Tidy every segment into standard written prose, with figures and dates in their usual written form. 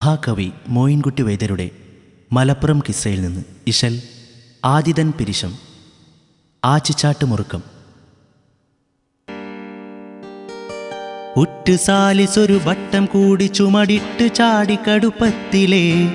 മഹാകവി മോയിൻകുട്ടി വൈദ്യരുടെ മലപ്പുറം കിസ്സയിൽ നിന്ന് ഇശൽ ആദിതൻ പിരിശം ആച്ചിച്ചാട്ട് മുറുക്കം. ഉറ്റുസാലിസൊരു വട്ടം കൂടി ചുമടിട്ട് ചാടിക്കടുപ്പത്തിലെ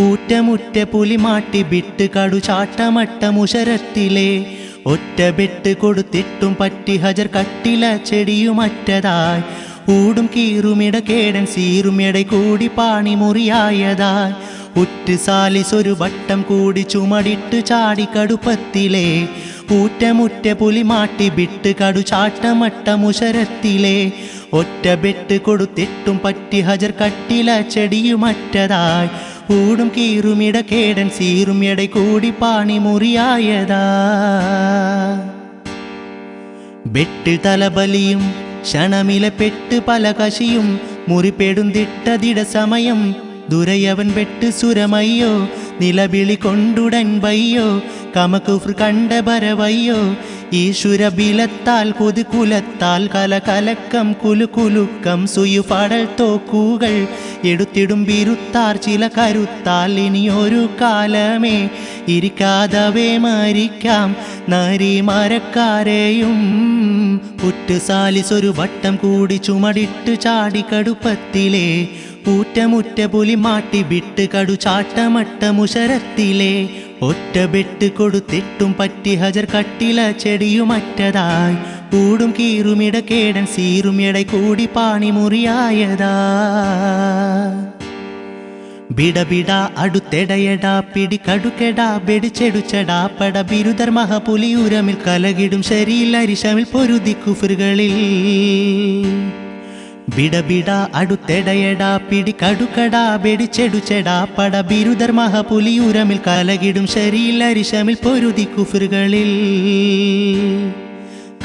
ഊറ്റമുറ്റ പുലിമാട്ടി ബിട്ട് കടു ചാട്ടമട്ടമുഷരത്തിലെ ഒറ്റ ബെട്ട് കൊടുത്തിട്ടും പറ്റി ഹജർ കട്ടില ചെടിയുമറ്റതായി ൂടും കീറുമിട കേടൻ സീറുമിട കൂടി പാണി മുറിയായതായി ഉറ്റുസാലിസൊരു വട്ടം കൂടി ചുമടിട്ട് ചാടിക്കടുപ്പത്തിലെ ഊറ്റമുറ്റ പുലിമാട്ടി ബിട്ട് കടു ചാട്ടമട്ടമുഷരത്തിലെ ഒറ്റ ബെട്ട് കൊടുത്തിട്ടും പറ്റി ഹജർ കട്ടില ചെടിയുമറ്റതായി ൂടും കീറുമിട കേടൻ സീറുമിട കൂടി പാണി മുറിയായതാ. ബെട്ട് തലബലിയും ക്ഷണമിലെ പെട്ട് പല കശിയും മുറിപ്പെടുന്തിട്ടതിട സമയം ദുരയവൻ വെട്ട് സുരമയ്യോ നിലവിളി കൊണ്ടുടൻ വയ്യോ കമകുഫ്ർ കണ്ട ഭരവയ്യോ ഈശ്വര ബിലത്താൽ കുതുകുലത്താൽ കലകലക്കം കുലുകുലുക്കം സുയുഫടൽ തോക്കുകൾ എടുത്തിടും ബിരുത്താർ ചില കരുത്താൽ ഇനിയൊരു കാലമേ ഇരിക്കാതവേ മരിക്കാം നരി മരക്കാരെയും. ഉറ്റുസാലിസൊരു വട്ടം കൂടി ചുമടിട്ട് ചാടിക്കടുപ്പത്തിലെ ഊറ്റമുറ്റ പുലിമാട്ടി ബിട്ട് കടു ചാട്ടമട്ടമുഷരത്തിലെ ഒറ്റ ബെട്ട് കൊടുത്തിട്ടും പറ്റി ഹജർ കട്ടില ചെടിയുമറ്റതായി ൂടും കീറുമിട കേടൻ സീറുമിട കൂടി പാണി മുറിയായതാ. ബിടബിട അടുത്തെടയടാ പിടി കടുക്കെടാ ബെടിച്ചെടുച്ചടാ പട ബിരുദർ മഹപുലിയുരമിൽ കലകിടും ശരിയിൽ അരിശമിൽ പൊരുതി കുഫറുകളിൽ. ബിടബിട അടുത്തെടയടാ പിടി കടുക്കടാ ബെടിച്ചെടുച്ചടാ പട ബിരുദർ മഹപുലിയുരമിൽ കലകിടും ശരിയിൽ അരിശമിൽ പൊരുതി കുഫറുകളിൽ.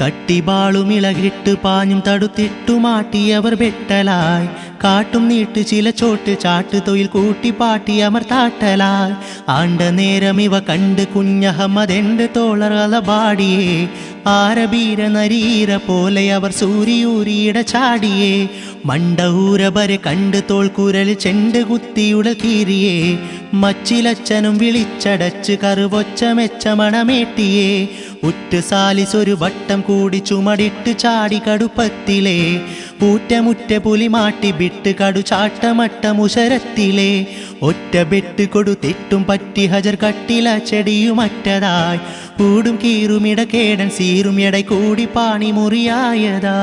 കട്ടിബാളുമിളകിട്ട് പാഞ്ഞും തടുത്തിട്ടു മാട്ടിയവർ വെട്ടലായി കാട്ടും നീട്ട് ചില ചോട്ട് ചാട്ട് തൊയിൽ കൂട്ടിപ്പാട്ടി അമർ താട്ടലായി ആണ്ട നേരം ഇവ കണ്ട് കുഞ്ഞഹമ്മദെണ്ട് തോളർ അലപാടിയേ ആരബീര നരീര പോലെ അവർ സൂരിയൂരിയിട ചാടിയേ മണ്ടൂര വരെ കണ്ട് തോൾക്കുരൽ ചെണ്ട് കുത്തിയുട കീറിയേ മച്ചിലച്ചനും വിളിച്ചടച്ച് കറുവൊച്ച മെച്ച മണമേട്ടിയേ ഉറ്റുസാലിസൊരു വട്ടം കൂടി ചുമടിട്ട് ചാടി കടുപ്പത്തിലെ ഊറ്റമുറ്റ പുലിമാട്ടി ബിട്ട് കടു ചാട്ടമട്ടമുഷരത്തിലെ ഒറ്റ ബെട്ട് കൊടുത്തിട്ടും പറ്റി ഹജർ കട്ടില ചെടിയുമറ്റതായി ൂടും കീറുമിട കേടൻ സീറുമിട കൂടി പാണി മുറിയായതാ.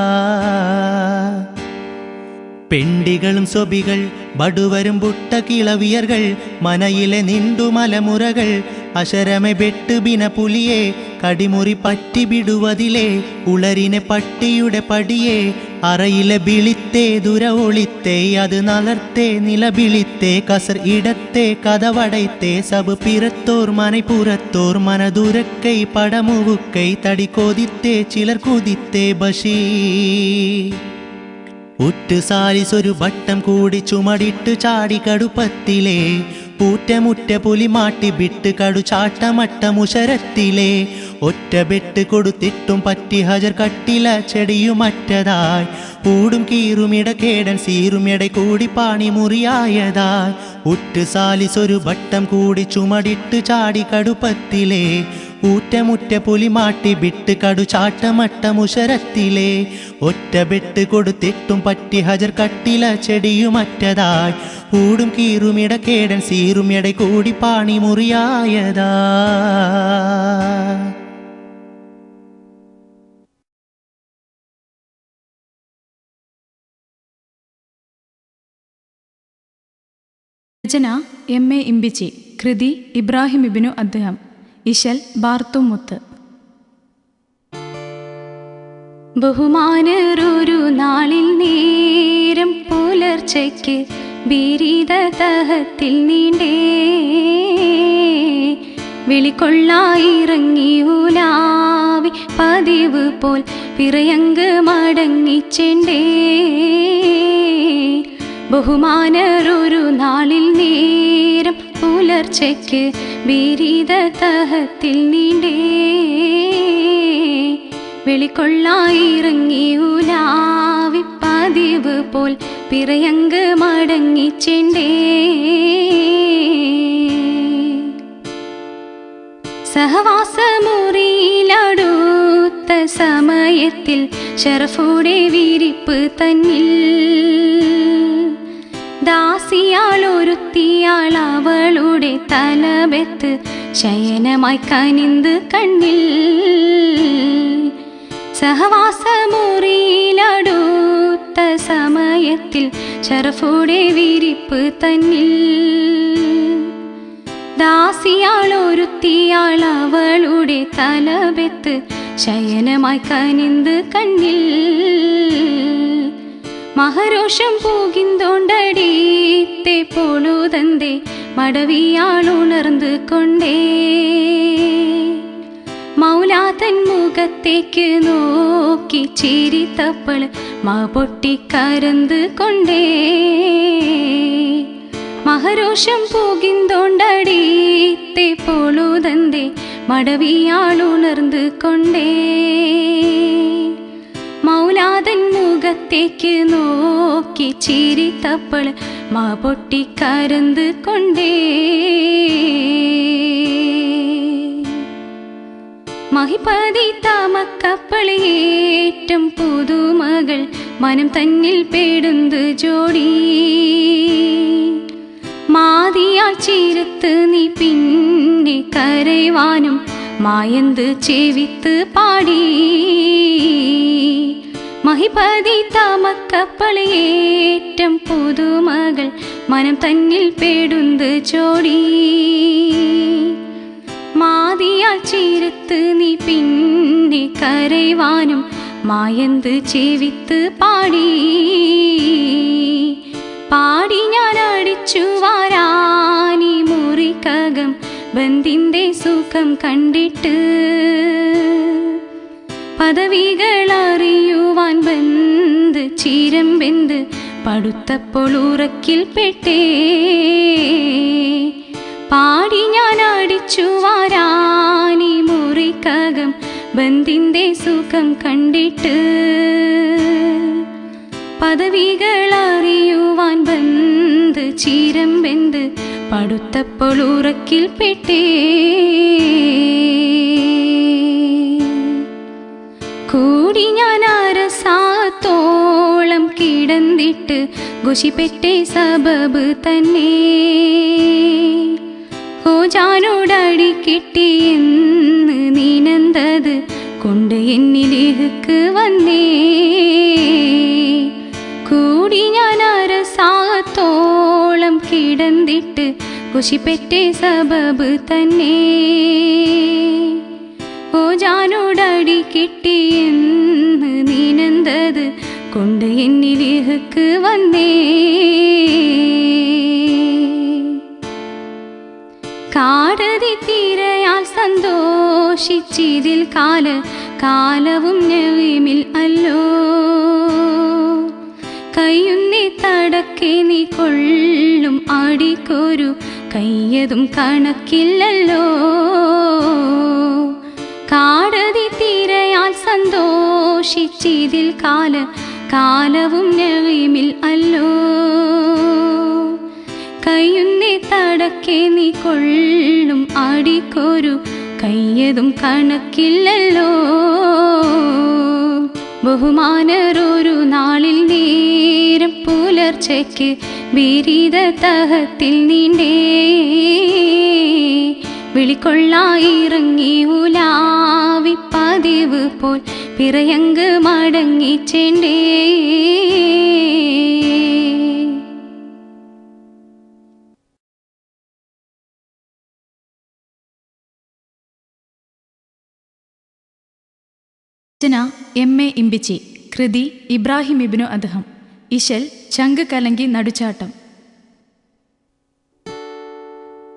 പെണ്ടികളും സ്വബികൾ ബടുവരും ബുട്ട കിളവിയർകൾ മനയിലെ നിണ്ടു മലമുറകൾ അശരമെ ബെട്ട് ബിന പുലിയെ കടിമുറി പറ്റി ബിടുവതിലെ ഉളരിനെ പട്ടിയുടെ പടിയെ അറയിലെ ബിളിത്തേ ദുര ഒളിത്തേ അത് നലർത്തേ നിലബിളിത്തേ കസർ ഇടത്തേ കഥവടൈത്തേ സബ് പിറത്തോർ മனை പുറത്തോർ മനദുരക്കൈ പടമുവുക്കൈ തടി കൊതിത്തേ ചിലർ കുതിത്തേ ബഷീ. ഉറ്റുസാലിസൊരു വട്ടം കൂടി ചുമടിട്ട് ചാടി കടുപ്പത്തിലെ ഊറ്റമുറ്റ പുലിമാട്ടി ബിട്ട് കടു ചാട്ടമട്ടമുഷരത്തിലെ ഒറ്റ ബെട്ട് കൊടുത്തിട്ടും പറ്റി ഹജർ കട്ടില ചെടിയുമറ്റതായി ൂടും കീറുമിട കേടൻ സീറുമിട കൂടി പാണി മുറിയായതായി ഉറ്റുസാലിസൊരു വട്ടം കൂടി ചുമടിട്ട് ചാടി കടുപ്പത്തിലെ ഊറ്റമുറ്റ പുലിമാട്ടി ബിട്ട് കടു ചാട്ടമട്ടമുഷരത്തിലെ ഒറ്റ ബെട്ട് കൊടുത്തിട്ടും പറ്റി ഹജർ കട്ടില ചെടിയുമറ്റതായി ൂടും കീറുമിട കേടൻ സീറുമിട കൂടി പാണി മുറിയായതാ. രചന എം.എ. ഇമ്പിച്ചി. കൃതി ഇബ്രാഹിം ഇബ്നു അദ്ഹം. ഇശൽ ബാർത്തുമുത്ത്. ബഹുമാനരൊരു നാളിൽ നേരം പുലർച്ചയ്ക്ക് ബിരിദ തഹത്തിൽ നീണ്ടേ വിളിക്കൊള്ളായിറങ്ങി ഉലാവി പതിവ് പോൽ പിറയങ്ക് മടങ്ങിച്ചെണ്ടേ. ബഹുമാനരൊരു നാളിൽ നേരം പുലർച്ചയ്ക്ക് ബിരിദ തഹത്തിൽ നീണ്ടേ വെളിക്കൊള്ളായിറങ്ങി ഉലാവി പതിവ് പോൽ പിറയങ്ക് മടങ്ങിച്ചെണ്ടേ. സഹവാസമുറിയിലടുത്ത സമയത്തിൽ ഷറഫുടെ വിരിപ്പ് തന്നിൽ ദാസിയാളൊരുത്തിയാൾ അവളുടെ തലബെത്ത് ശയനമായി കനിന്ത് കണ്ണിൽ സഹവാസമുറിയിലടുത്ത സമയത്തിൽ ഷറഫുടെ വിരിപ്പ് തന്നിൽ ദാസിയാളൊരുത്തിയാൾ അവളുടെ തലബെത്ത് ശയനമായി കനിന്ത് കണ്ണിൽ മഹരോഷം പൂകിന്തോണ്ടടീത്തെ പൊളുതന്തേ മടവിയാളുണർന്ന് കൊണ്ടേ മൗലാതൻ മുഖത്തേക്ക് നോക്കി ചിരിത്തപ്പൾ മാ പൊട്ടിക്കരന്ത് കൊണ്ടേ മഹരോഷം പൂകിന്തോണ്ടടീത്തെ പൊളുതന്തേ മടവിയാളുണർന്ന് കൊണ്ടേ മൗലാതൻ മുഖത്തേക്ക് നോക്കി ചിരിത്തപ്പൾ മാ പൊട്ടിക്കരന്ത് കൊണ്ടേ മഹിപതി താമക്കപ്പളിയേറ്റം പുതുമകൾ മനം തന്നിൽ പേടുന്ത് ജോഡി മാതിയാൽ ചീരത്ത് നീ പിന്നെ കരയുവാനും മായന്ത് ചെവിത്ത് പാടി മഹിപതി താമക്കപ്പളിയേറ്റം പുതുമകൾ മനം തന്നിൽ പേടുന്ത് ജോഡി മാതിയാൽ ചീരത്ത് നീ പിന്നെ കരയുവാനും മായന്ത് ചെവിത്ത് പാടി പാടി ഞാൻ അടിച്ചു വാരാനി മുറിക്കകം ബന്ധിന്റെ സുഖം കണ്ടിട്ട് പദവികൾ അറിയുവാൻ ബന്ദ് ചീരമ്പെന്ത് പടുത്തപ്പോൾ ഉറക്കിൽ പെട്ടേ പാടി ഞാൻ അടിച്ചു വാരാനി മുറിക്കകം ബന്ധിന്റെ സുഖം കണ്ടിട്ട് പദവികൾ അറിയുവാൻ ബന്ദ് ചീരമ്പെന്ത് പടുത്തപ്പോൾ ഉറക്കിൽ പെട്ടേ കൂടി ഞാൻ അരസാത്തോളം കിടന്നിട്ട് ഗുഷിപ്പെട്ടേ സബബ് തന്നെ ഹോജാനോടടി കിട്ടിയെന്ന് നീനന്തത് കൊണ്ട് എന്നിലേക്ക് വന്നേ കൂടി ഞാൻ അരസാത്തോളം കിടന്നിട്ട് ഗുഷിപ്പെട്ടേ സബബ് തന്നെ ഹോജാനോടടി കിട്ടിയെന്ന് നീനന്തത് കൊണ്ട് എന്നിലേക്ക് വന്നേ കാടതി തീരയാൽ സന്തോഷിച്ചിതിൽ കാലവും നവീമിൽ അല്ലോ കയ്യുന്നി തടക്കെ നീ കൊള്ളും അടിക്കൊരു കയ്യതും കണക്കില്ലല്ലോ കാടതി തീരയാൽ സന്തോഷിച്ചിതിൽ കാലവും നവീമിൽ അല്ലോ കയ്യുന്നി തടക്കെ നീ കൊള്ളും അടിക്കൊരു കയ്യതും കണക്കില്ലല്ലോ ബഹുമാനരൊരു നാളിൽ നേരം പുലർച്ചയ്ക്ക് വിരീത തഹത്തിൽ നീണ്ടേ വിളിക്കൊള്ളായിറങ്ങി ഉലാവി പതിവ് പോൽ പിറയങ്ക് മടങ്ങിച്ചേണ്ടേ രചന എം.എ. ഇമ്പിച്ചി. കൃതി ഇബ്രാഹിം ഇബ്നു അദ്ഹം. ഇശൽ ചങ്ക് കലങ്കി നടുച്ചാട്ടം.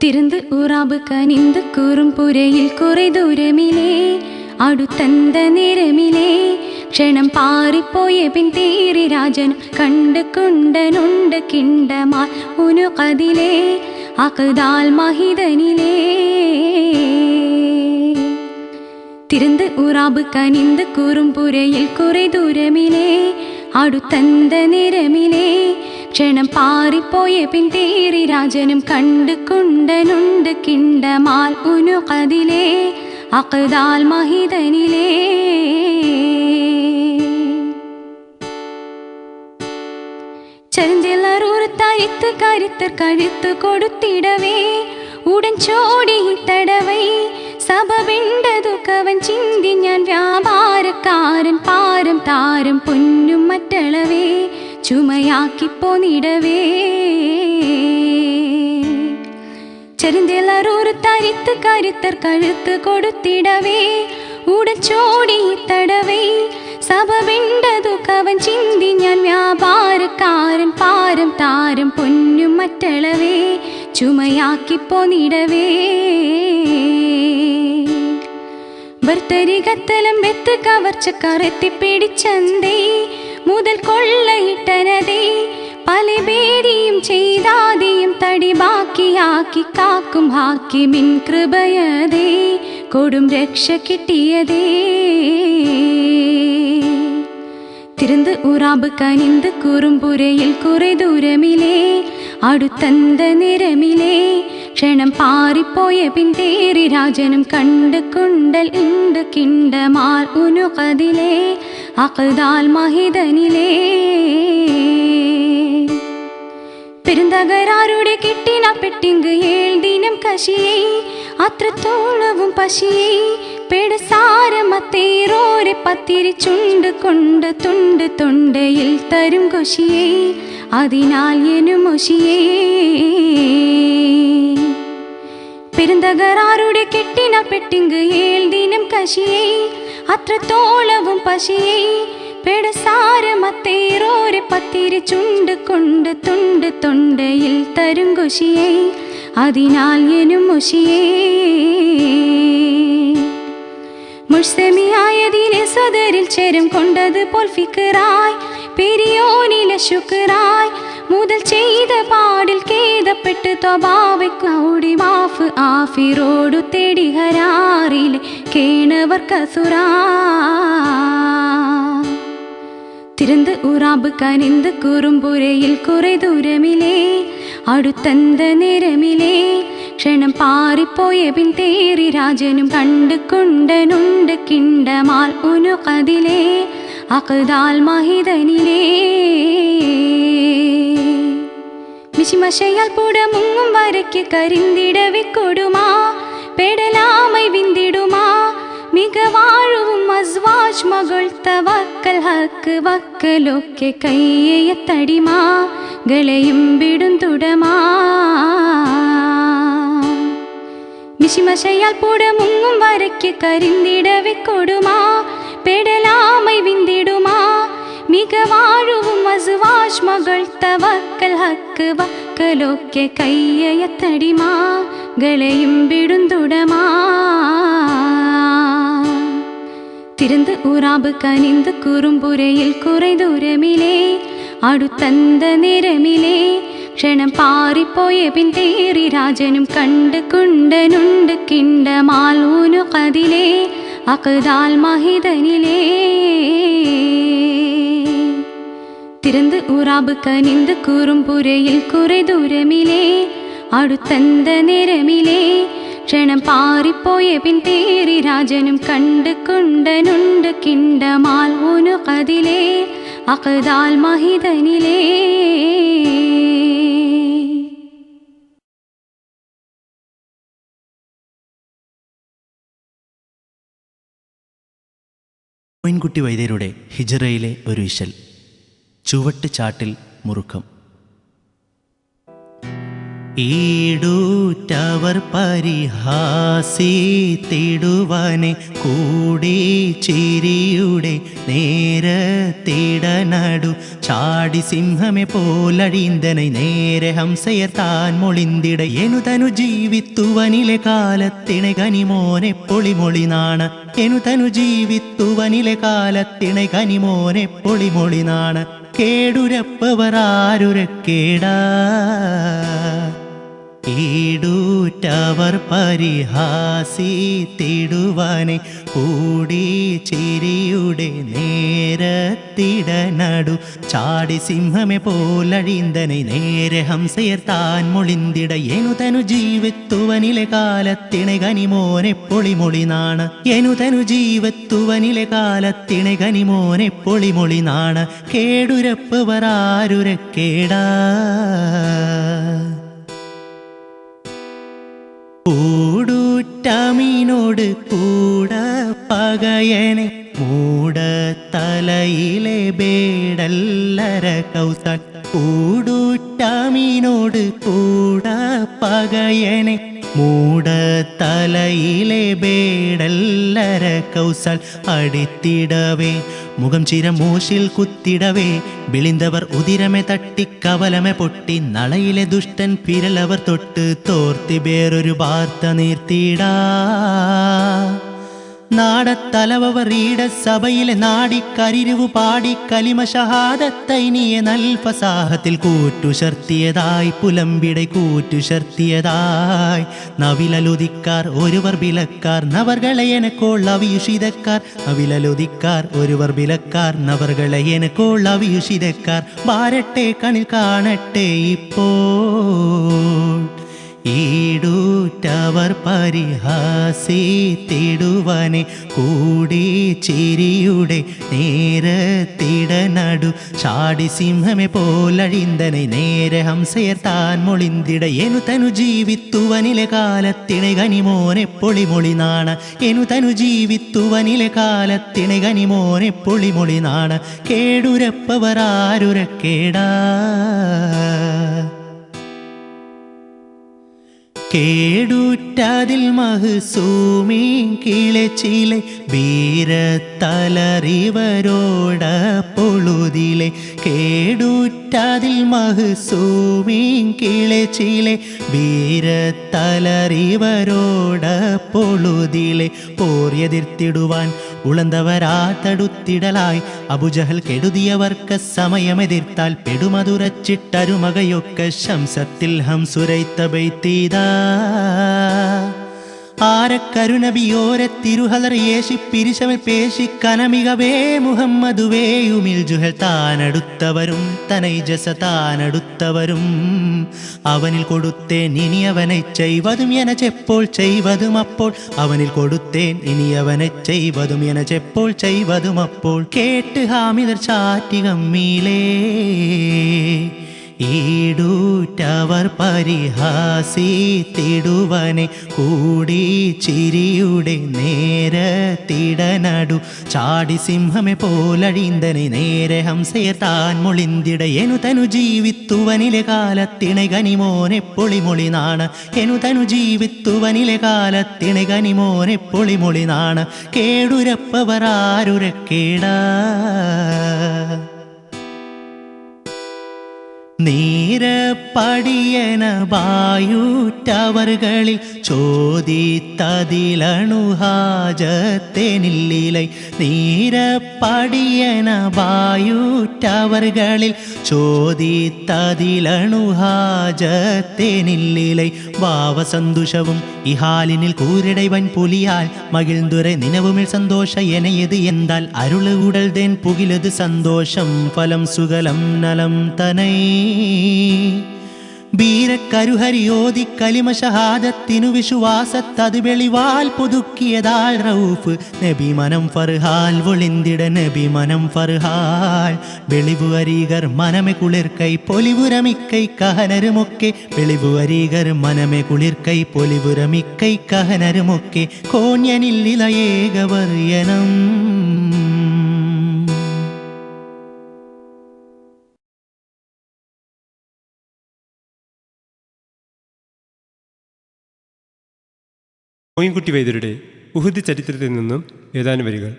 തിരുന്ത് ഉറാബ് കനിന്ത് കുറുംപുരയിൽ കുറെ ദൂരമിലേ അടുത്തന്ത നേരമിലേ ക്ഷണം പാറിപ്പോയ പിൻ തേറി രാജൻ കണ്ട് കുണ്ടനുണ്ട് കിണ്ടമാൽ ഉനു കതിലേ അകതാൽ മഹിതനിലേ തിരുന്ത് ഉറാബ് കനിന്ത് കുറുംപുരയിൽ കുറെ ദൂരമിലേ അടുത്തന്ത നേരമിലേ ക്ഷണം പാറിപ്പോയ പിൻ തേറി രാജനും കണ്ട് കുണ്ടനുണ്ട് കിണ്ടമാൽ ഉനുഖദിലെ അഖദാൽ മഹിദനിലേ. ചരിഞ്ചെല്ലാറൂർത്താരിത്ത് കരുത്തർ കഴുത്ത് കൊടുത്തിടവേ ഉടൻ ചോടി തടവൈ സഭവിണ്ടതു കവൻ ചിന്തി ഞാൻ വ്യാപാരക്കാരൻ പാരം താരം പൊന്നും മറ്റളവേ ചുമയാക്കിപ്പോന്നിടവേ. ചരിഞ്ചെല്ലാറൂർത്താരിത്ത് കരുത്തർ കഴുത്ത് കൊടുത്തിടവേ ഉടൻ ചോടി തടവൈ സഭവിണ്ടതു കവൻ ചിന്തി ഞാൻ വ്യാപാരക്കാരൻ പാരം താരം പൊന്നും മറ്റളവേ ചുമയാക്കിപ്പോന്നിടവേ. ഭർത്തരികത്തലം വെത്ത് കവർച്ചക്കാർ എത്തിപ്പിടിച്ചന്തേ മുതൽ കൊള്ളയിട്ടനതേ പല പേടിയും ചെയ്താതെയും തടി ബാക്കിയാക്കി കാക്കും ഹാക്കിമിൻ കൃപയതേ കൊടും രക്ഷ കിട്ടിയതേ. തിരുന്ത് ഉറാബ് കനിന്ത് കുറുമ്പുരയിൽ കുറെ ദൂരമിലേ അടുത്തന്ത നിരമിലേ ക്ഷണം പാറിപ്പോയ പിൻ തേറി രാജനും കണ്ട് കുണ്ടൽ ഉണ്ട് കിണ്ടമാൽ ഉനുഖദിലെ അഖദാൽ മഹിദനിലേ. പെരുന്തകരാരുടെ കെട്ടിന പെട്ടിങ്ക് 7 ദിനം കശിയേ അത്രത്തോളവും പശിയേ പെടസാരമത്തേറോരെ പത്തിരിച്ചുണ്ട് കൊണ്ട് തുണ്ട് തൊണ്ടയിൽ തരും കൊശിയേ അതിനാൽ എനുമൊശിയേ. പെരുന്തകരാരുടെ കെട്ടിന പെട്ടിങ്ക് 7 ദിനം കശിയേ അത്രത്തോളവും പശിയേ പെടസാരമത്തേറോരെ പത്തിരിച്ചുണ്ട് കൊണ്ട് തുണ്ട് തൊണ്ടയിൽ തരും കൊശിയേ അതിനാൽ എനുമൊശിയേ. മുഷ്തമിയായതിനെ സദരിൽ ചേരും കൊണ്ടത് പോൽ ഫിക്റായി പെരിയോനിലെ ശുക്റായി മുതൽ ചെയ്ത പാടിൽ ഖേദപ്പെട്ട് തൊബാവയ്ക്കൗടി മാഫ് ആഫിറോടു തേടി ഹരാറിലെ കേണവർ കസുറാ. തിരുന്ത് ഉറാബ് കനിന്ത് കുറുമ്പുരയിൽ കുറെ ദൂരമിലേ അടുത്തന്ത നിരമിലേ ക്ഷണം പാറിപ്പോയ പിൻ തേറി രാജനും കണ്ട് കുണ്ടനുണ്ട് കിണ്ടമാൽ ഉനുഖദിലെ അഖദാൽ മഹിദനിലേ. മിശിമശയാൽ പുടമുങ്ങും വരയ്ക്ക് കരിന്തിടവെ കൊടുമാ പെടലാമൈ വിന്തിടുമാ മികവാഴുവും അസ്വാജ് മകൾ തവക്കൽ ഹക്ക് വക്കലൊക്കെ കയ്യത്തടിമാ ഗളയും വിടും തുടമാ. മിശിമശയാൽ പുടമുങ്ങും വരയ്ക്ക് കരിന്തിടവെ കൊടുമാ പെടലാമൈ വിന്തിടുമാ മികവാഴുവും അസ്വാജ് മകൾ തവക്കൽ ഹക്ക് വക്കലൊക്കെ കയ്യത്തടിമാ ഗളയും വിടും തുടമാ. തിരുന്ത് ഉറാബ് കനിന്ത് കുറുമ്പുരയിൽ കുറെ ദൂരമിലേ അടുത്തന്ത നിരമിലേ ക്ഷണം പാറിപ്പോയ പിൻ തേറി രാജനും കണ്ട് കുണ്ടനുണ്ട് കിണ്ടമാൽ ഉനുഖദിലെ അഖദാൽ മഹിദനിലേ. തിരുന്ത് ഉറാബ് കനിന്ത് കുറുമ്പുരയിൽ കുറെ ദൂരമിലേ അടുത്തന്ത നിരമിലേ ക്ഷണം പാറിപ്പോയ പിൻ തേറി രാജനും കണ്ട് കുണ്ടനുണ്ട് കിണ്ടമാൽ ഉനുഖദിലെ അഖദാൽ മഹിദനിലേ. മോയിൻകുട്ടി വൈദ്യരുടെ ഹിജ്റയിലെ ഒരു ഇശൽ ചുവട്ട് ചാട്ടിൽ മുറുക്കം. ഈടൂറ്റവർ പരിഹാസിത്തിടുവനെ കൂടി ചിരിയുടെ നേരത്തിടനടു ചാടി സിംഹമെ പോലഴിന്തനെ നേരെ ഹംസയർ താൻ മൊളിന്തിട എനുതനു ജീവിത്തുവനിലെ കാലത്തിണെ കനിമോനെ പൊളിമൊളി നാണ എനുതനു ജീവിത്തുവനിലെ കാലത്തിണെ കനിമോനെ പൊളിമൊളി നാണ കേടുരപ്പവർ ആരുരക്കേടാ ഈടൂറ്റ കേടുറ്റവർ പരിഹാസിത്തിടുവാനെ കൂടി ചിരിയുടെ നേരത്തിടനടു ചാടി സിംഹമെ പോലഴിന്തനെ നേരെ ഹംസയർ താൻ മൊളിന്തിട എനുതനു ജീവിത്തുവനിലെ കാലത്തിണെ കനിമോനെ പൊളിമൊളി നാണ് എനുതനു ജീവിത്തുവനിലെ കാലത്തിണെ കനിമോനെ പൊളിമൊളി നാണ് കേടുരപ്പവർ ആരുരക്കേടാ കൂടുറ്റമീനോട് കൂട പകയനെ മൂടത്തലയിലെ ബേടല്ലര കൗസാൻ കൂടുറ്റമീനോട് കൂട പകയനെ മൂടത്തലയിലെ ബേടല്ലര കൗസാൽ അടിത്തിടവേ മുഖം ചിരമൂശിൽ കുത്തിടവേ വിളിന്തവർ ഉദിരമെ തട്ടിക്കവലമെ പൊട്ടി നളയിലെ ദുഷ്ടൻ പിരലവർ തൊട്ട് തോർത്തി വേറൊരു വാർത്ത നീർത്തിടാ നാടത്തലവർ ഈട സഭയിലെ നാടിക്കരിരുവു പാടി കലിമ ഷഹാദത്തൈനിയെ നൽഫസാഹത്തിൽ കൂറ്റുശർത്തിയതായി പുലമ്പിടை കൂറ്റുശർത്തിയതായി നവിലലുദിക്കാർ ഒരുവർ വിലക്കാർ നവർകളെ എനക്കോൾ അവിയുഷിതക്കാർ നവിലലുദിക്കാർ ഒരുവർ വിലക്കാർ നവർകളെ എനക്കോൾ അവിയുഷിതക്കാർ വാരട്ടെ കണിൽ കാണട്ടെ ഇപ്പോൾ ഈടൂറ്റവർ പരിഹാസിത്തിടുവാനെ കൂടി ചിരിയുടെ നേരത്തിടനടു ചാടി സിംഹമെ പോലഴിന്തനെ നേരെ ഹംസയർ താൻ മൊളിന്തിട എനുതനു ജീവിത്തുവനിലെ കാലത്തിണെ കനിമോനെ പൊളിമൊളി നാണ് എനുതനു ജീവിത്തുവനിലെ കാലത്തിണെ കനിമോനെ പൊളിമൊളി നാണ് കേടുരപ്പവർ ആരുരക്കേടാ കേടുറ്റതിൽ മഹസൂമീൻ കിളച്ചിലെ വീരത്തലറിവരോട പൊളുതിലെ കേടുറ്റതിൽ മഹസൂമീൻ കിളച്ചിലെ വീരത്തലറിവരോട പൊളുതിലെ പോർയെതിർത്തിടുവാൻ ഉളന്തവരാ തടുത്തിടലായി അബുജഹൽ കെടുതിയവർക്ക് സമയമെതിർത്താൽ പെടുമതുരച്ചിട്ടരുമകയൊക്കെ ശംസത്തിൽ ഹംസുരൈത്ത ബൈത്തീതാ ആരക്കരുനബിയോരെ തിരുഹലർ യേശി പിരിശമൽ പേശി കനമികവേ മുഹമ്മദുവേയുമിൽ ജുഹൽ താനടുത്തവരും തനൈജസ താനടുത്തവരും അവനിൽ കൊടുത്തേൻ ഇനി അവനെ ചെയ്വതും എന ചെപ്പോൾ ചെയ്വതും അപ്പോൾ അവനിൽ കൊടുത്തേൻ ഇനി അവനെ ചെയ്വതും എന ചെപ്പോൾ ചെയ്വതും അപ്പോൾ കേട്ട് ഹാമിദർ ചാറ്റികമ്മീലേ ഈടൂറ്റവർ പരിഹാസിത്തിടുവനെ കൂടി ചിരിയുടെ നേരത്തിടനടു ചാടി സിംഹമെ പോലഴിന്തനെ നേരെ ഹംസയർ താൻ മൊളിന്തിട എനുതനു ജീവിത്തുവനിലെ കാലത്തിണെ കനിമോനെ പൊളിമൊളി നാണ് എനുതനു ജീവിത്തുവനിലെ കാലത്തിണെ കനിമോനെ പൊളിമൊളി നാണ് കേടുരപ്പവർ ആരുരക്കേടാ നീരപ്പടിയന വായൂറ്റവർകളിൽ ചോദിത്തതിലണുഹാജത്തെനില്ലിലൈ നീരപ്പടിയന വായൂറ്റവർകളിൽ ചോദിത്തതിലണുഹാജത്തെനില്ലിലൈ വാവസന്തുഷവും ഇഹാലിനിൽ കൂരിടை വൻ പുലിയാൽ മകിழ்ந்துரை നിനവുമിൽ സന്തോഷ എനയത് എന്താൽ അരുള് ഉടൽതേൻ പുകിലത് സന്തോഷം ഫലം സുഗലം നലം തനൈ വീരക്കരുഹരിയോതി കലിമ ഷഹാദത്തിനു വിശ്വാസത്തത് വെളിവാൽ പുതുക്കിയതാൽ റൌഫ് നബി മനം ഫർഹാൽ ഒളിന്തിട നബി മനം ഫർഹാൽ വെളിവു അരീകർ മനമെ കുളിർക്കൈ പൊലിവുരമിക്കൈ കഹനരുമൊക്കെ വെളിവു അരീകർ മനമെ കുളിർക്കൈ പൊലിവുരമിക്കൈ കഹനരുമൊക്കെ കോണ്യനില്ലില ഏകവർയനം മോയിൻകുട്ടി വൈദ്യരുടെ ഉഹുദ് ചരിത്രത്തിൽ നിന്നും ഏതാനും വരികൾ.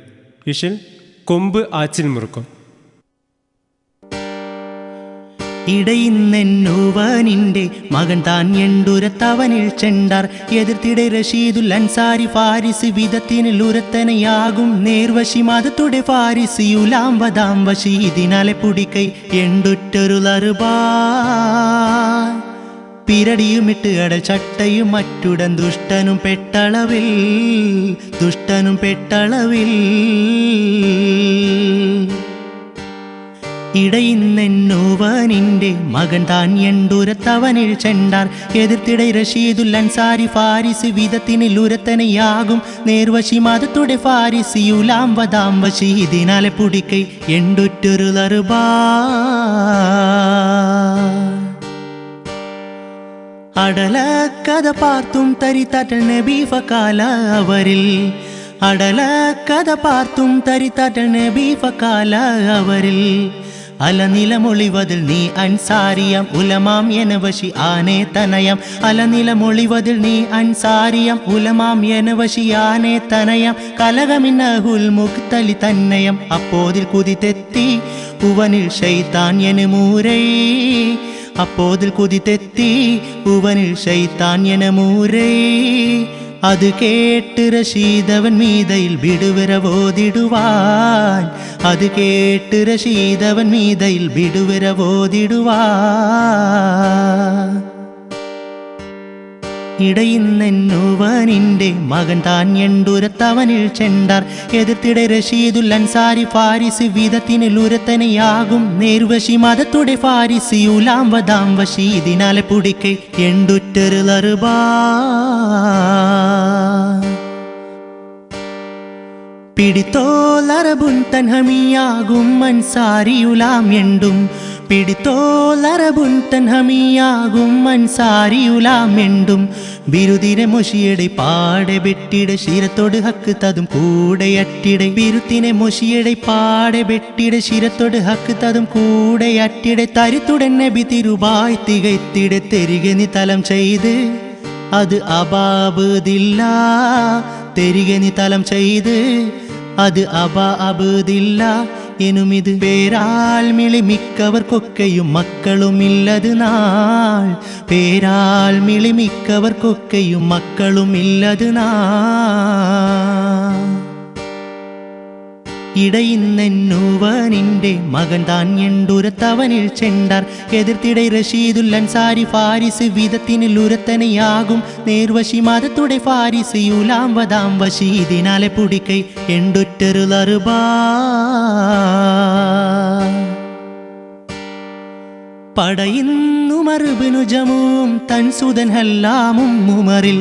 ഇഷൽ കൊമ്പ് ആച്ചിൽ മുറുക്കം. ഇടയിന്നെന്നുവനിന്റെ മകൻ താൻ എണ്ടുരത്തവനിൽ ചെണ്ടാർ എതിർത്തിടെ റഷീദുൽ അൻസാരി ഫാരിസ് വിധത്തിനിൽ ഉരത്തനയാകും നേർവശി മതത്തുടെ ഫാരിസിയുലാം വതാം വശി ഇതിനാലെ പുടിക്കൈ എണ്ടുറ്റൊരു ലറുബാ പിരടിയുമിട്ട് അടൽ ചട്ടയും മറ്റുടൻ ദുഷ്ടനും പെട്ടളവിൽ ഇടയിന്നെന്നോവനിന്റെ മകൻ താൻ എണ്ടൂരത്തവനിൽ ചെണ്ടാർ എതിർത്തിടை റഷീദുൽ അൻസാരി ഫാരിസ് വിധത്തിനുരത്തനയാകും നേർവശി മതത്തുടെ ഫാരിസിയുലാം വതാം വശി ഇതിനാലെ പുടിക്കൈ എണ്ടുറ്റൊരു ലറുബാ അടല കഥ പാർത്തും തരിത്താറ്റൽ നബി ഫകാല അവരിൽ അടല കഥ പാർത്തും തരിത്താറ്റൽ നബി ഫകാല അവരിൽ അലനിലമൊളിവതിൽ നീ അൻസാരിയം ഉലമാം എനവശി ആനേ തനയം അലനിലമൊളിവതിൽ നീ അൻസാരിയം ഉലമാം എനവശി ആനേ തനയം കലകമിന്നഹുൽ മുക്തലി തന്നയം അപ്പോതിൽ കുതിത്തെത്തി ഉവനിൽ ശൈത്താൻ എനുമൂരേ അപ്പോതിൽ കുതിത്തെത്തി ഉവനിൽ ശൈത്താൻ എനമൂരേ അത് കേട്ട് റഷീദവൻ മീതയിൽ വിടുവിരവോതിടുവാൻ അത് കേട്ട് റഷീദവൻ മീതയിൽ വിടുവിരവോതിടുവാൻ ഇടയിന്നെന്നോവനിന്റെ മകൻ താൻ എണ്ടൂരത്തവനിൽ ചെണ്ടാർ എതിർത്തിടെ റഷീദുൽ അൻസാരി ഫാരിസ് വിധത്തിനുരത്തനയാകും നേർവശി മതത്തുടെ ഫാരിസിയുലാം വതാം വശി ഇതിനാലെ പുടിക്കൈ എണ്ടുറ്റൊരു ലറുബാ പിടിത്തോലറബുൻ തൻഹമിയാകും അൻസാരിയുലാം എണ്ടും പിടിത്തോലറബുൻ തൻഹമിയാകും അൻസാരിയുലാം എണ്ടും ബിരുദിനെ മൊഷിയടെ പാടെ വെട്ടിടെ ശിരത്തോട് ഹക്ക് തതും കൂടെ അട്ടിടെ ബിരുത്തിനെ മൊഷിയടെ പാടെ വെട്ടിടെ ശിരത്തോട് ഹക്ക് തതും കൂടെ അട്ടിടെ തരിത്തുടൻ നബി തിരുബായ് തികൈത്തിടെ തെരികെ നീ തലം ചെയ്ത് അത് അബാബദില്ല തെരികെ നീ തലം ചെയ്ത് അത് അബാബദില്ല എനുമിത് പേരാൽ മിളിമിക്കവർക്കൊക്കെയും മക്കളുമില്ലത് നാൾ പേരാൽ മിളിമിക്കവർക്കൊക്കെയും മക്കളുമില്ലത് നാൾ ഇടയിന്നെന്നോവനിന്റെ മകൻ താൻ എണ്ടൂരത്തവനിൽ ചെണ്ടാർ എതിർത്തിടை റഷീദുൽ അൻസാരി ഫാരിസ് വിധത്തിനുരത്തനയാകും നേർവശി മതത്തുടെ ഫാരിസിയുലാം വതാം വശി ഇതിനാലെ പുടിക്കൈ എണ്ടുറ്റൊരു ലറുബാ പടയുന്നു മറുബിനു ജമും തൻ സുതൻ ഹല്ലാമും ഉമറിൽ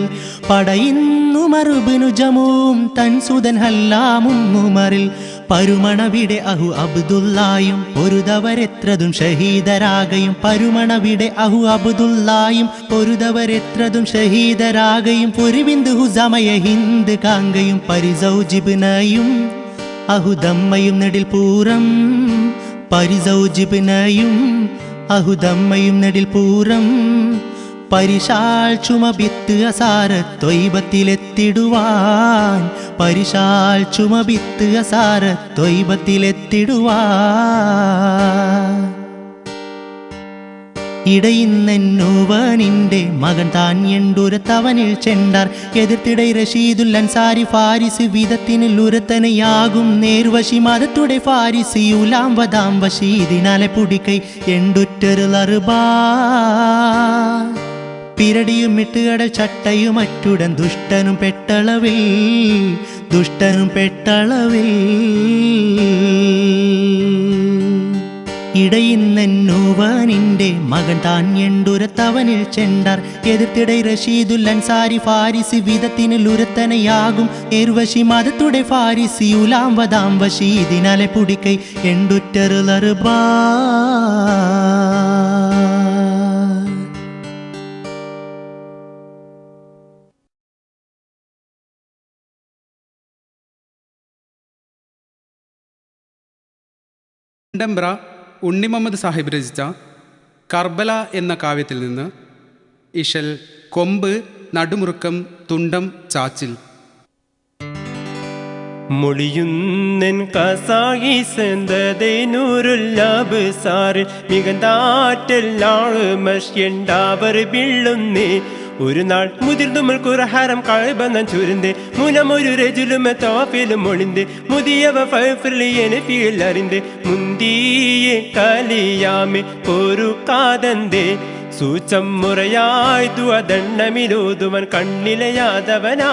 പടയുന്നു മറുബിനു ജമും തൻ സുതൻ ഹല്ലാമും ഉമറിൽ പരുമണവിടെ അഹു അബ്ദുല്ലായും പൊരുതവരെത്രതും ഷഹീദരാകയും പരുമണവിടെ അഹു അബ്ദുല്ലായും പൊരുതവരെത്രതും ഷഹീദരാകയും പൊരുവിന്ദു ഹുസമയ ഹിന്ദ് കാങ്കയും പരിസൗജിബ്നയും അഹുദമ്മയും നെടിൽ പൂരം പരിസൗജിബ്നയും അഹുദമ്മയും നെടിൽ പൂരം പരിശാൽ ചുമബിത്ത് അസാരത്തൊയ്ബത്തിലെത്തിടുവാൻ പരിശാൽ ചുമബിത്ത് അസാരത്തൊയ്ബത്തിലെത്തിടുവാൻ ഇടയിന്നെന്നോവനിന്റെ മകൻ താൻ എണ്ടൂരത്തവനിൽ ചെണ്ടാർ എതിർത്തിടை റഷീദുൽ അൻസാരി ഫാരിസ് വിധത്തിനുരത്തനയാകും നേർവശി മതത്തുടെ ഫാരിസിയുലാം വതാം വശി ഇതിനാലെ പുടിക്കൈ എണ്ടുറ്റൊരു ലറുബാ പിരടിയുമിട്ട് അടൽ ചട്ടയും മറ്റുടൻ ദുഷ്ടനും പെട്ടളവിൽ ഇടയിന്നെന്നോവനിന്റെ മകൻ താൻ എണ്ടൂരത്തവനിൽ ചെണ്ടാർ എതിർത്തിടை റഷീദുൽ അൻസാരി ഫാരിസ് വിധത്തിനുരത്തനയാകും നേർവശി മതത്തുടെ ഫാരിസിയുലാം വതാം വശി ഇതിനാലെ പുടിക്കൈ എണ്ടുറ്റൊരു ലറുബാ ഡംബ്ര ഉണ്ണി മുഹമ്മദ് സാഹിബ് രചിച്ച കർബല എന്ന കാവ്യത്തിൽ നിന്ന് ഇശൽ കൊമ്പ് നടുമുറുക്കം തുണ്ടം ചാച്ചിൽ. മൊളിയുന്നൻ കസായിസന്തൂരുല്ലാബ് മികന്താറ്റെല്ലാള് മഷ്യണ്ടാവർ ബിള്ളുന്നേ ഒരു നാൾ മുതിർന്നുമൽ കുറഹാരം കഴബന്ധം ചുരുന്തേ മുനമൊരു രജുലുമ തോഫിലും ഒളിന്തേ മുതിയവ ഫൈഫിലിയനെ ഫീലറിന്തേ മുന്തിയെ കലിയാമെ ഒരു കാതന്തേ സൂചം മുറയായി ദുവദണ്ണമിലോതുവൻ കണ്ണിലയാതവനാ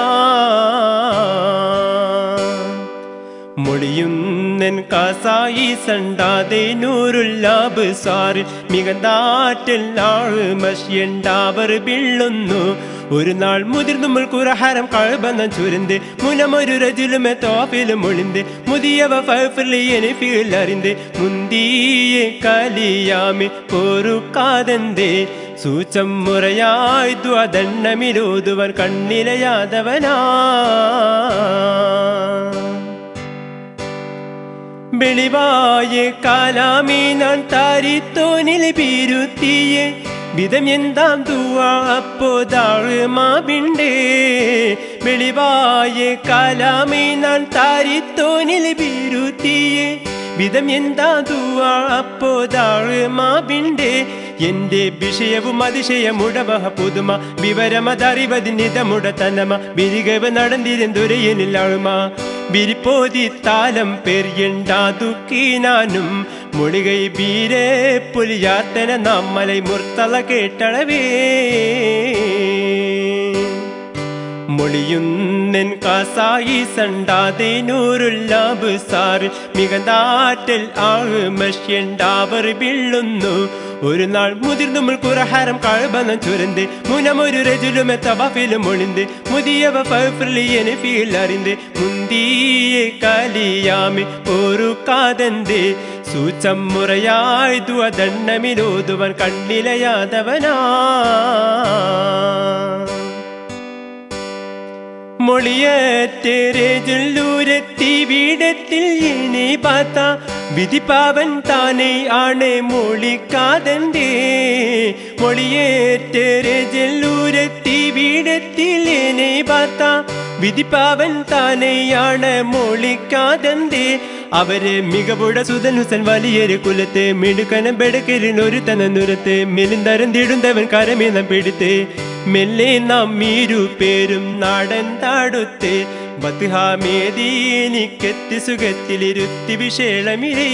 മൊഴിയുന്നൻ കാസായി സണ്ടാതെ നൂറുല്ലാബ് സാറിൽ മികന്താറ്റിൽ നാള് മഷിയണ്ടാവർ ബിള്ളുന്നു ഒരു നാൾ മുതിർന്നുമ്പോൾ കുറഹാരം കഴബന്ന ചുരുന്ത് മുനമൊരു രജുലുമെ തോപ്പിലും ഒളിന്ത് മുതിയവ ഫൈഫിലിയനെ ഫീലറിന്ത് മുന്തിയെ കലിയാമി പൊറുക്കാതെന്തേ സൂചം മുറയായി ദ്വദണ്ണമിലോതുവൻ കണ്ണിലയാതവനാ വെളിവായ കാലാമി നാൻ താരിത്തോനിൽ ബിരുത്തിയെ വിധം എന്താം ദുവാ അപ്പോതാഴ് മാബിണ്ടേ വെളിവായ കാലാമി നാൻ താരിത്തോനിൽ ബിരുത്തിയെ വിധം എന്താ ദുവാ അപ്പോതാഴ് മാബിണ്ടേ എന്റെ വിഷയവും അതിശയമുടവഹ പുതുമ വിവരമതറിവതിനിതമുട തനമ ബിരികവ് നടന്നിരുന്നൊരയനിലാളുമ ബിരിപ്പോതി താലം പെരിയണ്ടാതുക്കീനാനും മൊഴികൈ ബീരേ പുലിയാത്തന നമ്മലൈ മുർത്തള കേട്ടളവേ മൊഴിയുന്നൻ കാസായി സണ്ടാതെ നൂറുല്ലാബ് സാറ് മികന്താറ്റൽ ആള് മഷ്യണ്ടാവർ ബിള്ളുന്നു ഒരു നാൾ മുതിർന്നുമ്പോൾ കുറഹാരം കഴബന്ന ചുരന്ത് മുനമൊരു രജുലുമെ തവാഫിലും ഒളിന്ത് മുതിയവ ഫൈഫിലിയനെ ഫീലറിന്ത് മുന്തിയെ കലിയാമി പൊറുക്കാതെന്തേ സൂചം മുറയായി ദ്വദണ്ണമിലോതുവൻ കണ്ണിലയാതവനാ മൊഴിയേറ്റേരേജുല്ലൂരെത്തി വീടത്തിൽ ഇനി പാത്ത വിധിപ്പാവൻ താനേ ആണെ മൊഴിക്കാതെന്തേ മൊഴിയേറ്റേരേജുല്ലൂരെത്തി വീടത്തിൽ ഇനി പാത്ത വിധിപ്പാവൻ താനെയാണ് മൊഴിക്കാതെന്തേ അവരെ മികവുട സുതൻ ഹുസൻ വലിയൊരു കുലത്തെ മിടുക്കനം ബെടുക്കരിനൊരു തനുരത്തെ മെലിന്തരം തിടുന്തവൻ കരമേനം പിടിത്തെ മെല്ലെ നാം മീരു പേരും നാടൻ താടുത്തെ ബത്ഹാമേദീനിക്കെത്തി സുഖത്തിലിരുത്തി വിശേളമിരേ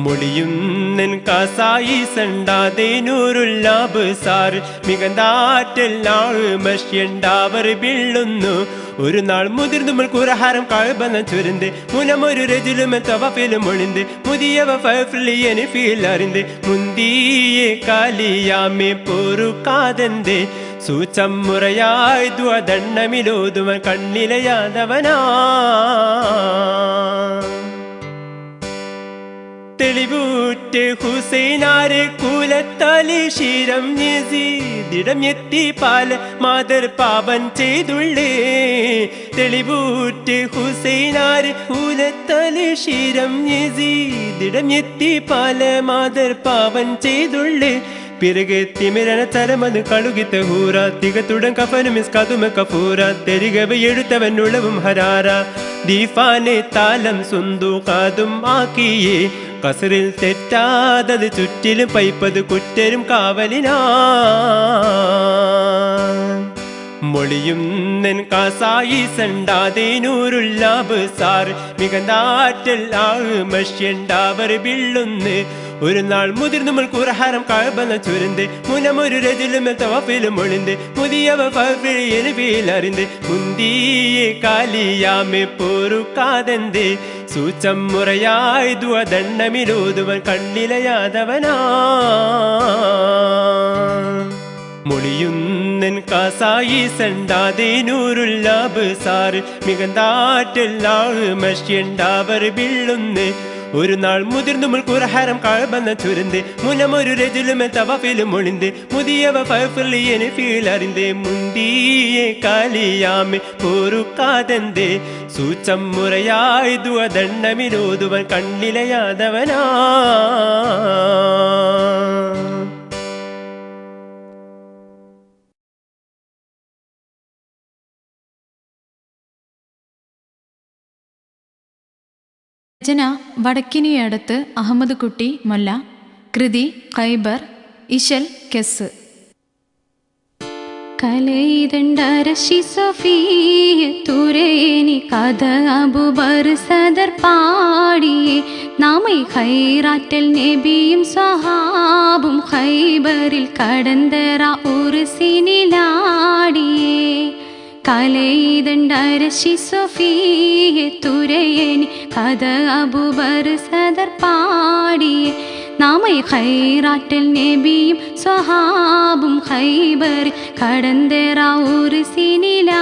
മൊഴിയുന്നൻ കാസായി സണ്ടാതെ നൂറുല്ലാബ് സാർ മികന്താറ്റൽ നാള് മഷ്യണ്ടാവർ ബിള്ളുന്നു ഒരു നാൾ മുതിർന്നുമ്പോൾ കുറഹാരം കഴബന്ന ചുരുന്ത് മുനമൊരു രജുലുമെ തവാഫിലും ഒളിന്ത് മുതിയവ ഫൈഫിലിയനെ ഫീലറിന്ത് മുന്തിയെ കലിയാമി പൊറുക്കാതെന്തേ സൂചം മുറയായി ദ്വദണ്ണമിലോതുവൻ കണ്ണിലയാതവനാ തെളിവൂറ്റ് ഹുസൈനാരെ കൂലത്താലി ശിരം യസീദിടം എത്തി പാല മാതർ പാപൻ ചെയ്തുള്ളേ തെളിവൂറ്റ് ഹുസൈനാരെ കൂലത്താലി ശിരം യസീദിടം എത്തി പാല മാതർ പാപൻ ചെയ്തുള്ളേ പിറകെ തിമിരണ തരമത് കഴുകിത്ത ഹൂറ തികത്തുടൻ കഫനും മിസ്കാതുമ കഫൂറ തെരികവ എഴുത്തവൻ ഉളവും ഹരാര ദീഫാനെ താലം സുന്ദൂഖാതും ആക്കിയേ കസറിൽ തെറ്റാതത് ചുറ്റിലും പൈപ്പത് കുറ്റരും കാവലിനാ മൊഴിയുന്നൻ കാസായി സണ്ടാതെ നൂറുല്ലാബ് സാർ മികന്താറ്റൽ ആള് മഷ്യണ്ടാവർ ബിള്ളുന്ന് ഒരു നാൾ മുതിർന്നുമ്പോൾ കുറഹാരം കഴബന്ന ചുരുന്ത് മുനമൊരു രജുലുമെ തവാഫിലും ഒളിന്ത് മുതിയവ ഫൈഫിലിയനെ ഫീലറിന്ത് മുന്തിയെ കലിയാമി പൊറുക്കാതെന്തേ സൂചം മുറയായി ദ്വദണ്ണമിലോതുവൻ കണ്ണിലയാതവനാ മൊഴിയുന്നൻ കാസായി സണ്ടാതെ നൂറുല്ലാബ് സാറ് മികന്താറ്റൽ ആള് മഷ്യണ്ടാവർ ബിള്ളുന്ന് ഒരു നാൾ മുതിർന്നുമ്പോൾ കുറഹാരം കഴബന്ന ചുരുന്ത് മുനമൊരു രജുലുമെ തവാഫിലും ഒളിന്ത് മുതിയവ ഫൈഫിലിയനെ ഫീലറിന്ത് മുന്തിയെ കലിയാമി പൊറുക്കാതെന്തേ സൂചം മുറയായി ദ്വദണ്ണമിലോതുവൻ കണ്ണിലയാതവനാ രചന വടക്കിനിയടുത്ത് അഹമ്മദ് കുട്ടി മൊല്ല. കൃതി ഖൈബർ. ഇശൽ കെസ്. കലയിതണ്ടരശി സഫിയ തുരേനി കഥ അബുബർ സദർ പാടിയേ നാമൈ ഖൈറാറ്റൽ നബിയും സ്വഹാബും ഖൈബറിൽ കടന്തറ ഉറുസിനിലാടിയേ കലയിതണ്ടരശി സൊഫിയെ തുരയനി കഥ അബൂബർ സദർ പാടിയേ നാമൈ ഖൈറാറ്റൽ നബിയും സ്വഹാബും ഖൈബറിൽ കടന്തറ ഉറുസിനിലാടിയേ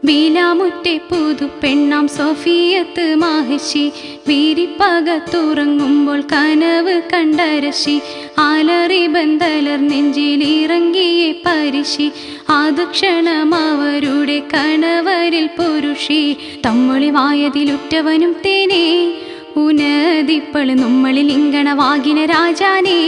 വീലാമുറ്റെ പുതു പെണ്ണാം സോഫിയത്ത് മഹർഷി വീരിപ്പകത്തുറങ്ങുമ്പോൾ കനവ് കണ്ടരശി ആലറി ബന്ധലർ നെഞ്ചിലിറങ്ങിയ പരിശി അത് ക്ഷണം അവരുടെ കണവരിൽ പുരുഷി തമ്മൊളി വായതിലുറ്റവനും തേനേ ഉനതിപ്പള് നമ്മളിൽ ഇങ്കണവാകിന രാജാനേ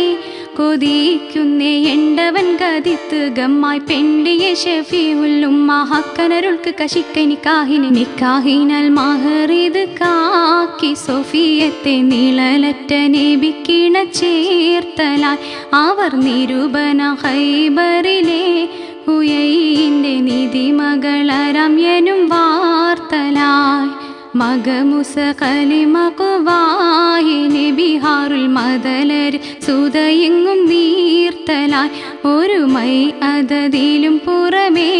കൊതിക്കുന്നേ എണ്ടവൻ ഗതിത്ത് ഗമ്മായി പെണ്ടിയ ഷെഫിയുല്ലും മഹക്കനരുൾക്ക് കശിക്കനിക്കാഹിന് നിക്കാഹിനാൽ മഹറിത് കാക്കി സൊഫിയത്തെ നിഴലറ്റ നബിക്കിണ ചേർത്തലായി അവർ നിരൂപണ ഖൈബറിലെ ഹുയൈന്റെ നിധി മകളരമ്യനും വാർത്തലായി മകമുസ കലിമകുവായിനെ ബിഹാറുൽ മദലർ സുതയെങ്ങും നീർത്തലായി ഒരു മൈ അതതിലും പുറമേ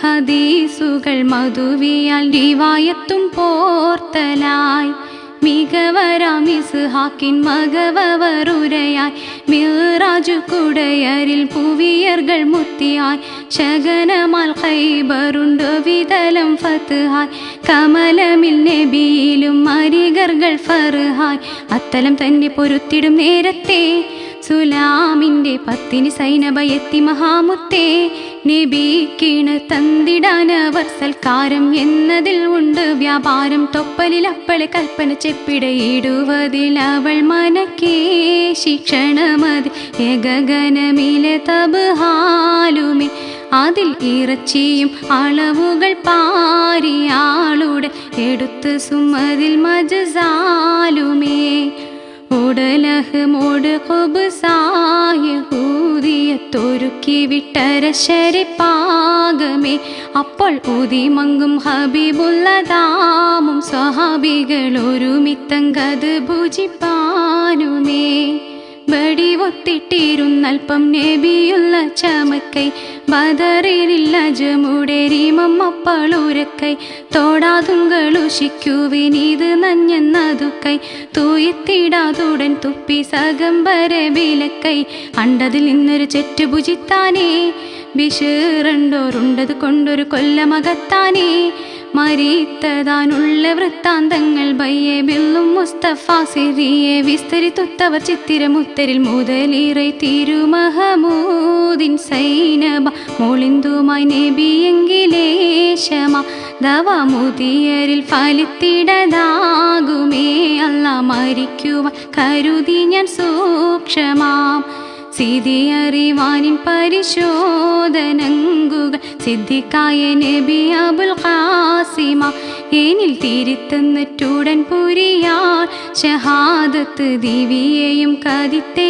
ഹദീസുകൾ മധുവിയാൽ റിവായത്തും പോർത്തലായി മികവരാം ഇസ്ഹാക്കിൻ മകവറുരയായി മിറാജു കുടയരിൽ പുവിയർകൾ മുത്തിയായി ശകനമാൽ ഖൈബറുണ്ട് വിതലം ഫത്ഹായ് കമലമിൽ നബിയിലും മരികർകൾ ഫർഹായ് അത്തലം തന്നെ പൊരുത്തിടും നേരത്തെ സുലാമിൻ്റെ പത്തിനി സൈനബ എത്തി മഹാമുത്തേ നബിക്കിണ തന്തിടാനവർ സൽക്കാരം എന്നതിൽ ഉണ്ട് വ്യാപാരം തൊപ്പലിൽ അപ്പളെ കൽപ്പന ചെപ്പിടയിടുവതിൽ അവൾ മനക്കേ ശിക്ഷണമതി ഏകഗനമിലെ തബ്ഹാലുമേ അതിൽ ഇറച്ചിയും അളവുകൾ പാരിയാളുടെ എടുത്ത് സുമതിൽ മജസാലുമേ ഉടലഹ് മോട് ൂതിയത്തൊരുക്കി വിട്ടരശരി പാകമേ അപ്പോൾ ഊതിമങ്കും ഹബീബുള്ളതാമും സ്വഹാബികൾ ഒരുമിത്തങ്കത് ഭുജിപ്പാനുമേ ബടിവൊത്തിട്ടിരുന്നൽപ്പം നബിയുള്ള ചമക്കൈ ബദറിലില്ല ജമുടേരിമം അപ്പളുരക്കൈ തോടാതുങ്കളുഷിക്കുവിനിത് നഞ്ഞെന്നതുക്കൈ തൂയത്തിടാതുടൻ തുപ്പി സകംബര വിലക്കൈ അണ്ടതിൽ നിന്നൊരു ചെറ്റു ഭുജിത്താനേ ബിഷേറണ്ടോരുണ്ടത് കൊണ്ടൊരു കൊല്ലമകത്താനേ മരീത്തതാനുള്ള വൃത്താന്തങ്ങൾ ബയ്യെ ബില്ലും മുസ്തഫ സിറിയെ വിസ്തരിത്തുത്തവർ ചിത്തിരമുത്തരിൽ മുതലിറൈ തിരുമഹമൂദിൻ സൈനബ മോളിന്തുമായി നബിയെങ്കിലേശമ ദവമുതിയരിൽ ഫലിത്തിടതാകുമേ അല്ല മരിക്കുവാൻ കരുതി ഞാൻ സൂക്ഷ്മമാം സിദിയറിവാനിൻ പരിശോധനങ്കുകൾ സിദ്ധിക്കായ നബി അബുൽ ഖാസിമ എന്നിൽ തിരുത്തുന്നിട്ടുടൻ പുരിയാൾ ഷഹാദത്ത് ദിവിയെയും കതിത്തെതിനേശമാ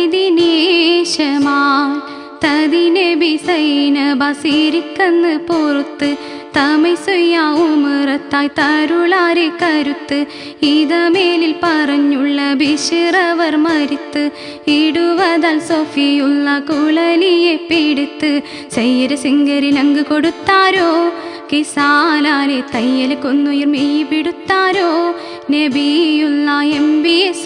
തതി നബി സൈനബ സിരിക്കന്ന് പുറത്ത് തമൈസുയാവുമറത്തായി തരുളാരെ കരുത്ത് ഇതമേലിൽ പറഞ്ഞുള്ള ബിഷിറവർ മരിത്ത് ഇടുവതാൽ സൊഫിയുള്ള കുളലിയെ പിടിത്ത് സയ്യര സിംഗരിൽ അങ്ങ് കൊടുത്താരോ കിസാലാലെ തയ്യൽ കൊന്നുയർ മെയ് പിടുത്താരോ നബിയുള്ള MBS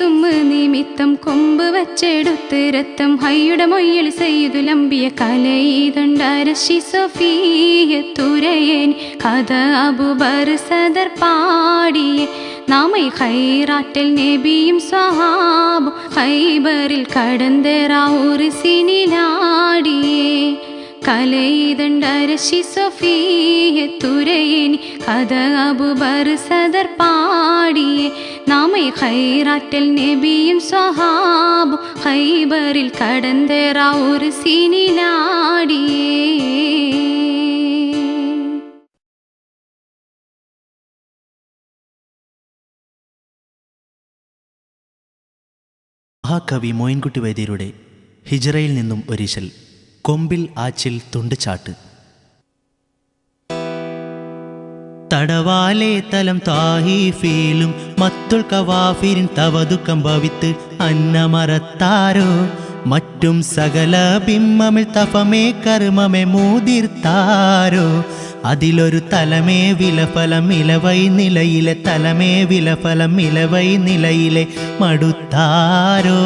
നിമിത്തം കൊമ്പ് വച്ചെടുത്ത് രത്തം ഹയ്യുടെ മൊയ്യൽ സയ്യിദുലംബിയ കലയിതുണ്ടരശി സൊഫിയ തുരയൻ കഥ അബൂബർ സദർ പാടിയെ നാമൈ ഖൈറാറ്റൽ നബിയും സ്വഹാബും ഖൈബറിൽ കടന്തറ ഉറുസിനിലാടിയേ കലയിതുണ്ടരശി സൊഫിയ തുരയനി കഥ അബൂബർ സദർ പാടിയെ നാമൈ ഖൈറാറ്റൽ നബിയും സ്വഹാബും ഖൈബറിൽ കടന്തറ ഉറുസിനിലാടിയേ. മഹാകവി മോയിൻകുട്ടി വൈദ്യരുടെ ഹിജ്റയിൽ നിന്നും ഒരിശൽ കൊമ്പിൽ ആച്ചിൽ തുണ്ട് ചാട്ട്. തടവാലെ തലം താഹീഫീലും മത്തുൽ കവാഫിരിൻ തവതുക്കം ഭവിത്ത് അന്നമറത്താരോ മറ്റും സകല ബിംബമിൽ തഫമേ കർമ്മമേ മൂതിർത്താരോ അതിലൊരു തലമേ വിലഫലം ഇലവൈ നിലയിലെ തലമേ വിലഫലം ഇലവൈ നിലയിലെ മടുത്താരോ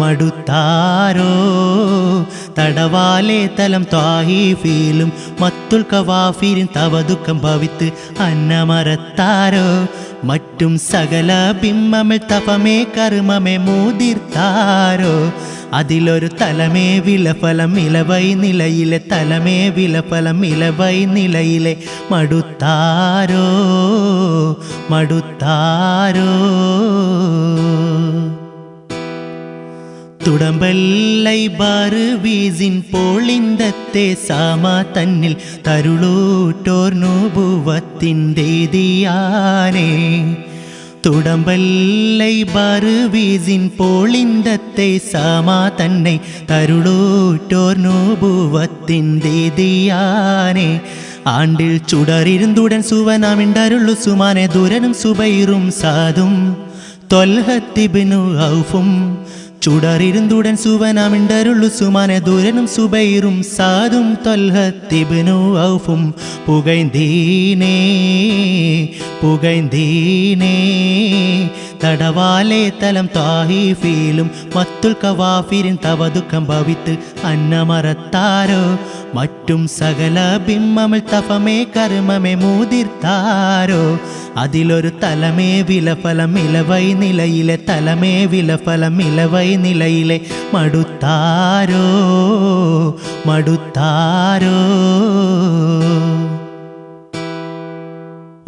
മടുത്താരോ തടവാലെ തലം താഹീഫീലും മത്തുൽ കവാഫിരിൻ തവതുക്കം ഭവിത്ത് അന്നമറത്താരോ മറ്റും സകല ബിംബമിൽ തഫമേ കർമ്മമേ മൂതിർത്താരോ അതിലൊരു തലമേ വിലഫലം ഇലവൈ നിലയിലെ തലമേ വിലഫലം ഇലവൈ നിലയിലെ മടുത്താരോ മടുത്താരോ തുടമ്പല്ലൈ ബാറ് വീസിൻ പോളിന്തത്തെ സാമ തന്നിൽ തരുളൂട്ടോർ നൂബുവത്തിൻ്റെ ദിയാനേ തുടമ്പല്ലൈ ബാറ് വീസിൻ പോളിന്തത്തെ സാമ തന്നെ തരുളൂട്ടോർ നൂബുവത്തിൻ്റെ ദിയാനേ ആണ്ടിൽ ചുടറിരുന്നുടൻ സുവനാമിണ്ടരുള്ളു സുമാനെ ദുരനും സുബൈറും സാദും തൊൽഹത്തിബിനു ഔഫും ചുടറിരുന്നുടൻ സുവനാമിണ്ടരുള്ളു സുമാനെ ദൂരനും സുബൈറും സാദും തൊൽഹത്തിബിനു ഔഫും പുകൈന്ദീനേ പുകൈന്ദീനേ തടവാലെ തലം താഹീഫീലും മത്തുൽ കവാഫിരിൻ തവതുക്കം ഭവിത്ത് അന്നമറത്താരോ മറ്റും സകല ബിംബമിൽ തഫമേ കർമ്മമേ മൂതിർത്താരോ അതിലൊരു തലമേ വിലഫലം ഇലവൈ നിലയിലെ തലമേ വിലഫലം ഇലവൈ നിലയിലെ മടുത്താരോ മടുത്താരോ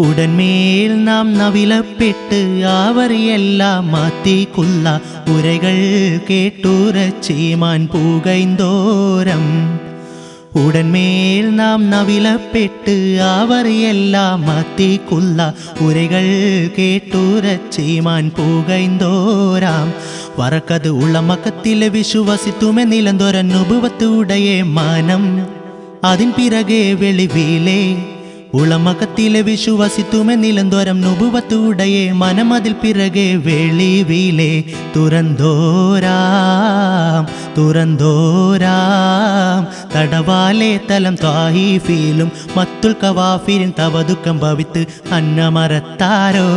ഉടൻമേൽ നാം നവിലപ്പെട്ട് ആവറിയെല്ലാം മാത്തിക്കുള്ള ഉരകൾ കേട്ടുരച്ചീമാൻ പൂകൈന്തോരം ഉടൻമേൽ നാം നവിലപ്പെട്ട് ആവറിയെല്ലാം മാത്തിക്കുള്ള ഉരകൾ കേട്ടുരച്ചീമാൻ പൂകൈന്തോരാം വറക്കത് ഉള്ള മക്കത്തിലെ വിശ്വസിത്തുമെ നിലന്തോരൻ നുബുവത്തുടയെ മാനം അതിൻ പിറകെ വെളിവീലേ ഉളമകത്തിലെ വിശ്വസിത്തുമെ നിലന്തോരം നുബുവത്തുടയെ മനമതിൽ പിറകെ വെളിവീലേ തുറന്തോരാം തുറന്തോരാം തടവാലെ തലം താഹീഫീലും മത്തുൽ കവാഫിരിൻ തവതുക്കം ഭവിത്ത് അന്നമറത്താരോ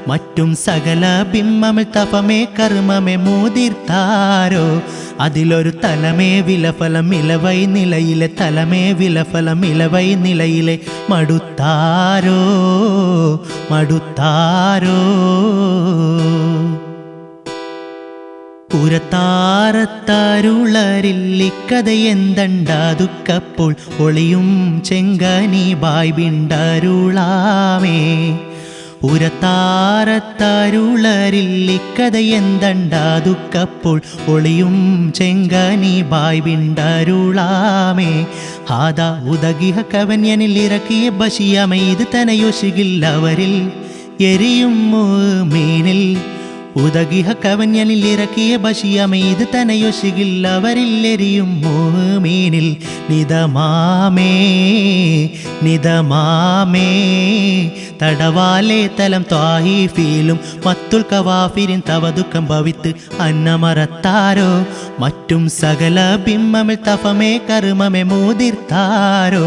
മറ്റും സകല ബിംബമിൽ തഫമേ കർമ്മമേ മൂതിർത്താരോ അതിലൊരു തലമേ വിലഫലം ഇലവൈ നിലയിലെ തലമേ വിലഫലം ഇലവൈ നിലയിലെ മടുത്താരോ മടുത്താരോ പുരത്താരത്താരുളരില്ലിക്കഥയെന്തണ്ടാതുക്കപ്പോൾ ഒളിയും ചെങ്കനി ബായ് ബിണ്ടരുളാമേ പുരത്താരത്താരുളരില്ലിക്കഥയെന്തണ്ടാതുക്കപ്പോൾ ഒളിയും ചെങ്കനി ബായ് ബിണ്ടരുളാമേ ഹാദ ഉദകിഹ കവന്യനിൽ ഇറക്കിയ ബഷിയമേ ഇത് തനയൊശികില്ലവരിൽ എരിയും മീനിൽ ഉദകിഹ കവന്യനിൽ ഇറക്കിയ ബഷിയമേ ഇത് തനയൊശികില്ലവരിൽ എരിയും മീനിൽ നിതമാമേ നിതമാമേ തടവാലെ തലം താഹീഫീലും മത്തുൽ കവാഫിരിൻ തവതുക്കം ഭവിത്ത് അന്നമറത്താരോ മറ്റും സകല ബിംബമിൽ തഫമേ കർമ്മമേ മൂതിർത്താരോ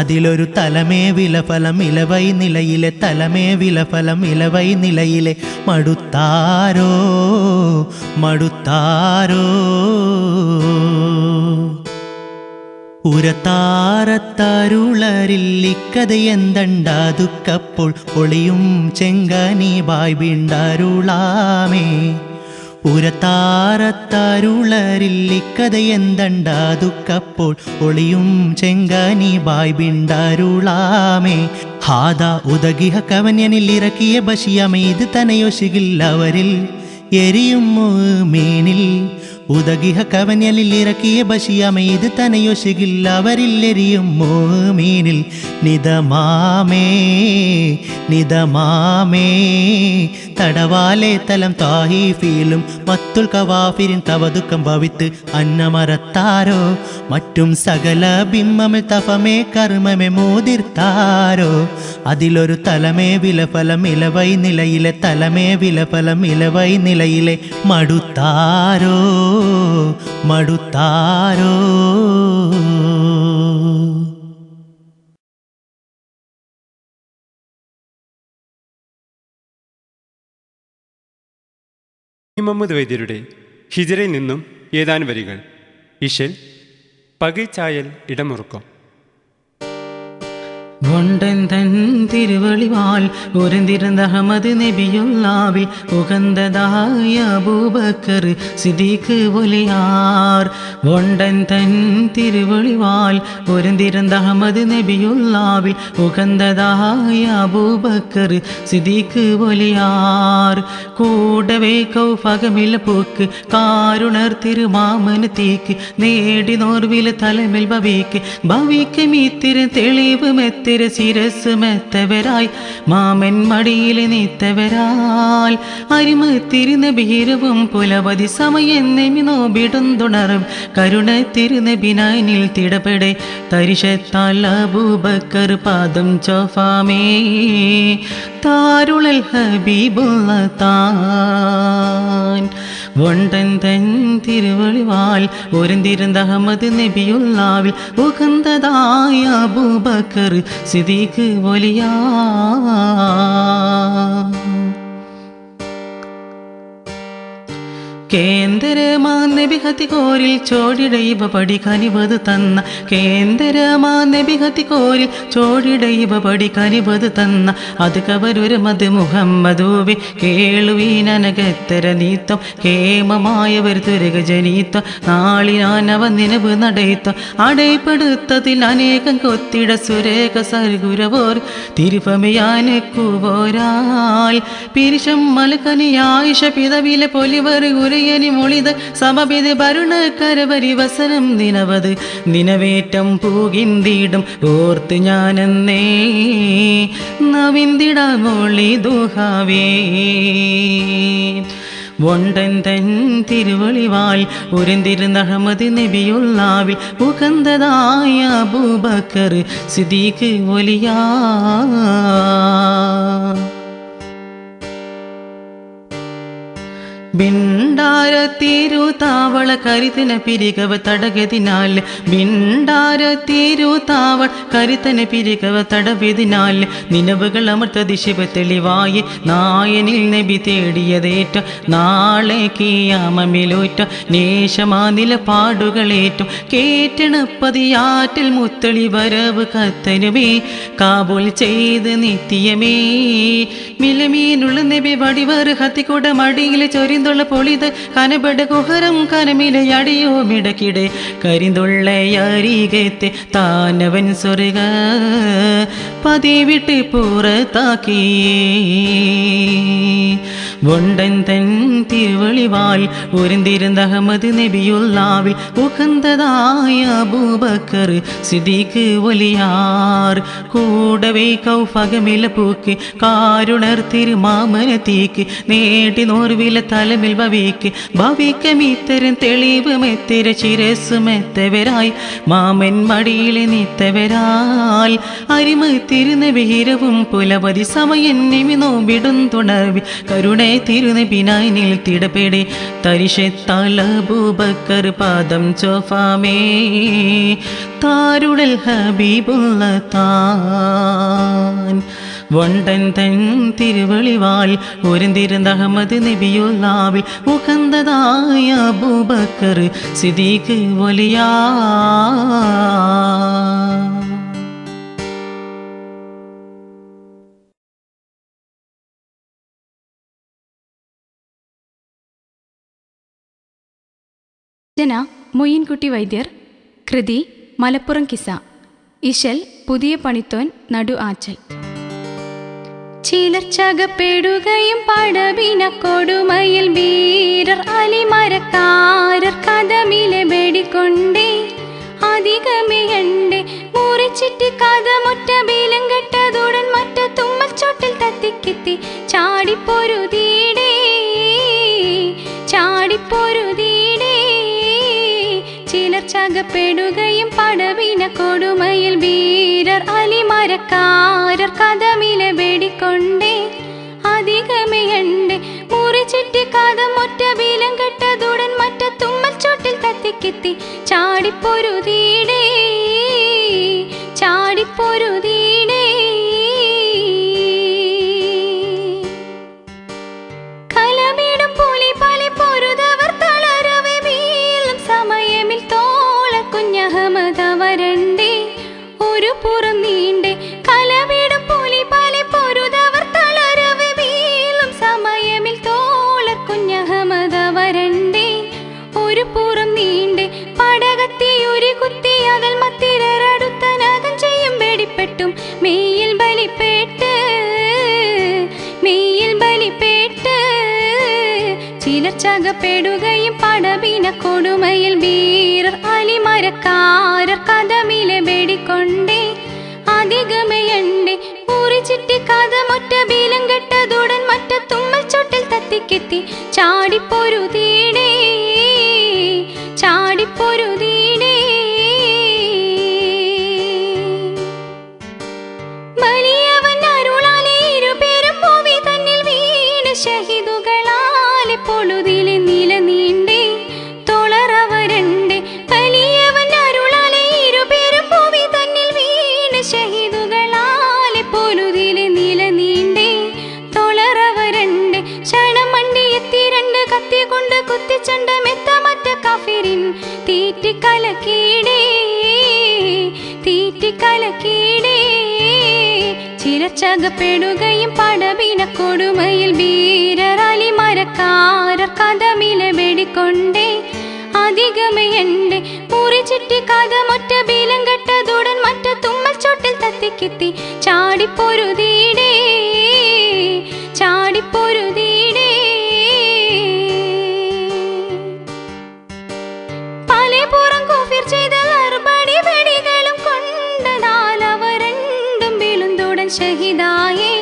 അതിലൊരു തലമേ വിലഫലം ഇലവൈ നിലയിലെ തലമേ വിലഫലം ഇലവൈ നിലയിലെ മടുത്താരോ മടുത്താരോ ഉരത്താരത്താരുളരില്ലിക്കഥയെന്തണ്ടാതുക്കപ്പോൾ ഒളിയും ചെങ്കനി ബായ് ബിണ്ടരുളാമേ ഉരത്താരത്താരുളരില്ലിക്കഥയെന്തണ്ടാതുക്കപ്പോൾ ഒളിയും ചെങ്കനി ബായ് ബിണ്ടരുളാമേ ഹാദ ഉദകിഹ കവന്യനിൽ ഇറക്കിയ ബഷിയമേ ഇത് തനയൊശികില്ലവരിൽ എരിയും മീനിൽ ഉദകിഹ കവനലിൽ ഇറക്കിയ ബഷിയമേത് തനയൊശകില്ല അവരില്ലെരിയും മോമീനിൽ നിതമാമേ നിതമാമേ തടവാലെ തലം താഹീഫിലും മത്തുൽ കവാഫിരിൻ തവതുക്കം ഭവിത്ത് അന്നമറത്താരോ മറ്റും സകല ബിംബമേ തഫമേ കർമ്മമേ മോതിർത്താരോ അതിലൊരു തലമേ വിലഫലം ഇലവൈ നിലയിലെ തലമേ വിലഫലം ഇലവൈ നിലയിലെ മടുത്താരോ മടുത്താരോ. മുഹമ്മദ് വൈദ്യരുടെ ഹിജറയിൽ നിന്നും ഏതാനും വരികൾ. ഇശൽ പകൈച്ചായൽ ഇടമുറുക്കം. വണ്ടൻ തൻ തിരുവളിവാൽ ഒരുന്തിരുന്ന അഹമ്മദ് നബിയുള്ളാവിൽ ഉകന്തതായ അബൂബക്കർ സിദ്ദീഖ് വലിയാർ. വണ്ടൻ തൻ തിരുവളിവാൽ ഒരുന്തിരുന്ന അഹമ്മദ് നബിയുള്ളാവിൽ ഉകന്തതായ അബൂബക്കർ സിദ്ദീഖ് വലിയാർ. കൂടവേ കൗഫകമില്ല പൂക്ക് കാരുണർ തിരുമാമന് തീക്ക് നേടി നോർവില തലമിൽ ഭവിക്ക് ഭവിക്ക് മീത്തിര തെളിവ് മെത്ത ശിരസ് മെത്തവരായി മാമൻ മടിയിൽ നീത്തവരാൽ അരിമത്തിരുന്ന ബീരവും പുലവതി സമയം നോബിടുന്നുണറും കരുണ തിരുനബിനാനിൽ തിടപെടെ തരിശത്താൽ അബൂബക്കർ പാദം ചോഫാമേ താരുളൽ ഹബീബുള്ള താൻ. വണ്ടൻ തൻ തിരുവളിവാൽ ഒരുന്തിരുന്ന അഹമ്മദ് നബിയുള്ളാവിൽ ഉകന്തതായ അബൂബക്കർ സിദ്ദീഖ് വലിയാർ. കേന്ദ്രമാനബിഹത്തികോരിൽ ചോടിടൈവ പടി കനിവത് തന്ന കേന്ദ്രമാനബിഹത്തികോരിൽ ചോടിടൈവ പടി കനിവത് തന്ന അത് കവരൊരു മത് മുഹമ്മദൂവി കേളുവീനനകത്തര നീത്തം കേമമായവർ തുരക ജനീത്തം നാളിനാനവ നിലവ് നടയത്തം അടയപ്പെടുത്തതിൽ അനേകം കൊത്തിട സുരേഖ സർഗുരവോർ തിരുഫമയാനക്കുവോരാൽ പിരിശം മലക്കനിയായിഷ പിതവിലെ പൊലിവർ ഗുരയനി മൊളിത് സമപിത് ഭരുണക്കരവരി വസനം നിനവത് നിനവേറ്റം പൂകിന്തിടും ഓർത്ത് ഞാനെന്നേ നവിന്തിട മൊളി ദുഹാവേ. വണ്ടൻ തൻ തിരുവളിവാൽ ഒരുന്തിരുന്ന അഹമ്മദ് നബിയുള്ളാവിൽ ഉകന്തതായ അബൂബക്കർ സിദ്ദീഖ് വലിയാർ. ബിണ്ടാര തിരുതാവള കരുത്തന പിരികവ തടകതിനാൽ ബിണ്ടാര തിരുതാവൾ കരുത്തന പിരികവ തടവതിനാൽ നിലവുകൾ അമർത്ത ദിശവ തെളിവായി നായനിൽ നബി തേടിയതേറ്റ നാളെ കിയാമമിലോറ്റ നേശമാ നിലപാടുകളേറ്റും കേറ്റണപ്പതിയാറ്റിൽ മുത്തളി വരവ് കത്തനുമേ കാബൂൽ ചെയ്ത് നിത്യമേ മിലമീനുള്ള നബി വടിവറ് ഹത്തിക്കൂട മടിയിൽ ചൊരിന്തുള്ള പൊളിത് കനപെട കുഹരം കനമിലെ അടിയോ മിടക്കിടെ കരിന്തുള്ളയരികത്തെ താനവൻ സ്വർഗ പതിവിട്ട് പുറത്താക്കിയേ. വണ്ടൻ തൻ തിരുവളിവാൽ ഒരുന്തിരുന്ന അഹമ്മദ് നബിയുള്ളാവിൽ ഉകന്തതായ അബൂബക്കർ സിദ്ദീഖ് വലിയാർ. കൂടവേ കൗഫകമില പൂക്ക് കാരുണർ തിരുമാമന തീക്ക് നേടി നോർവില തലമിൽ ഭവിക്ക് ഭവിക്ക് മീത്തരം തെളിവ് മെത്തിര ശിരസ് മെത്തവരായി മാമൻ മടിയിൽ നീത്തവരാൽ അരിമ തിരുനബിരവും പുലവതി സമയം നോബിടും തുണർവി കരുണ തിരുനബിനാനിൽ തിടപെടെ തരിശത്താൽ അബൂബക്കർ പാദം ചോഫാമേ താരുടൽ ഹബീബുള്ള താൻ. വണ്ടൻ തൻ തിരുവളിവാൽ ഒരുന്തിരുന്ന അഹമ്മദ് നബിയുള്ളാവിൽ ഉകന്തതായ അബൂബക്കർ സിദ്ദീഖ് വലിയാർ. രചന മൊയ്യൻകുട്ടി വൈദ്യർ. കൃതി മലപ്പുറം കിസ. ഇശൽ പുതിയ പണിത്തോൻ നടു ആച്ചൽ. ചിലർ ചകപ്പെടുകയും പടവിന കൊടുമയിൽ വീരർ അലിമരക്കാരർ കഥമിലെ ബെടിക്കൊണ്ടേ അധികമേയണ്ടേ മുറിച്ചിട്ട് കഥമൊറ്റ ബീലം കെട്ടതുടൻ മറ്റ തുമ്മച്ചോട്ടിൽ തത്തിക്കെത്തി ചാടിപ്പൊരുതീടേ ചാടിപ്പൊരുതീടേ ചിലർ ചകപ്പെടുകയും പടവിന കൊടുമയിൽ വീരർ അലിമരക്കാരർ കഥമിലെ ബെടിക്കൊണ്ടേ അധികമേയണ്ടേ മുറിച്ചിട്ട് കഥമൊറ്റ ബീലം കെട്ടതുടൻ മറ്റ തുമ്മച്ചോട്ടിൽ തത്തിക്കെത്തി ചാടിപ്പൊരുതീടേ ചാടിപ്പൊരുതീടേ കലമിടും പുലി പലി പൊരുതവർ തളരവെ വീഴും സമയമിൽ തോള കുഞ്ഞഹമദവരണ്ടേ ഒരു പുറം നീണ്ടേ കലമിടും പുലി പലി പൊരുതവർ തളരവെ വീഴും സമയമിൽ തോള കുഞ്ഞഹമദവരണ്ടേ ഒരു പുറം നീണ്ടേ പടകത്തിയുരി കുത്തി അകൽ മത്തിരടുത്ത നകം ചെയ്യും വെടിപ്പെട്ടും മെയ്യിൽ ബലിപ്പേട്ട് മെയ്യിൽ ബലിപ്പേട്ട് ചിലർ ചകപ്പെടുകയും പടവിന കൊടുമയിൽ വീരർ അലിമരക്കാരർ കഥമിലെ വെടിക്കൊണ്ടേ അധികമേയണ്ടേ മുറിച്ചിട്ട് കഥമൊറ്റ ബീലം കെട്ടതുടൻ മറ്റ തുമ്മച്ചോട്ടിൽ തത്തിക്കെത്തി ചാടിപ്പൊരുതീടേ ചാടിപ്പൊരുതീടേ വലിയവൻ അരുളാലെ ഇരുപേരും ഭൂമി തന്നിൽ വീണ് ഷഹീദുകളാലെ പൊളുതിലെ നില നീണ്ടേ തൊളറവരണ്ടേ വലിയവൻ അരുളാലെ ഇരുപേരും ഭൂമി തന്നിൽ വീണ് ഷഹീദുകളാലെ പൊളുതിലെ നില നീണ്ടേ തൊളറവരണ്ടേ ക്ഷണം മണ്ടിയെത്തി രണ്ട് കത്തി കൊണ്ട് കുത്തിച്ചണ്ട മെത്ത മറ്റ കഫിരിൻ തീറ്റിക്കലക്കീടേ തീറ്റിക്കലക്കീടേ ചിലർ ചകപ്പെടുകയും പടവിന കൊടുമയിൽ വീരർ അലിമരക്കാരർ കഥമിലെ വെടിക്കൊണ്ടേ അധികമേയണ്ടേ മുറിച്ചിട്ട് കഥമൊറ്റ ബീലം കെട്ടതുടൻ മറ്റ തുമ്മച്ചോട്ടിൽ തത്തിക്കെത്തി ചാടിപ്പൊരുതീടേ ചാടിപ്പൊരുതീടേ പലപുറം കുഫിർ ചെയ്ത അറുപടി വെടികളും കൊണ്ടതാൽ അവർ രണ്ടും വീഴുന്തുടൻ ഷഹീദായേ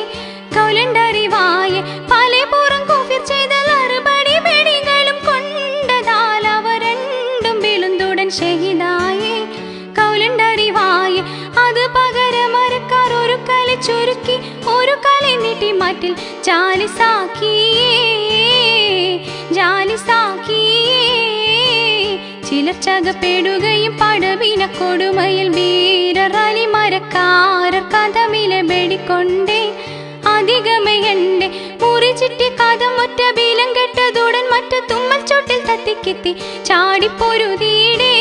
കൗലണ്ടറിവായേ പലപുറം കുഫിർ ചെയ്ത അറുപടി വെടികളും കൊണ്ടതാൽ അവർ രണ്ടും വീഴുന്തുടൻ ഷഹീദായേ കൗലണ്ടറിവായേ അത് പകരമരക്കാർ ഒരു കല ചുരുക്കി ഒരു കല നീട്ടി മാറ്റിൽ ജാലിസാക്കിയേ ജാലിസാക്കിയേ ചിലർ ചകപ്പെടുകയും പടവിന കൊടുമയിൽ വീരർ അലിമരക്കാരർ കഥമിലെ ബെടിക്കൊണ്ടേ അധികമേയണ്ടേ മുറിച്ചിട്ട് കഥമൊറ്റ ബീലം കെട്ടതുടൻ മറ്റ തുമ്മച്ചോട്ടിൽ തത്തിക്കെത്തി ചാടിപ്പൊരുതീടേ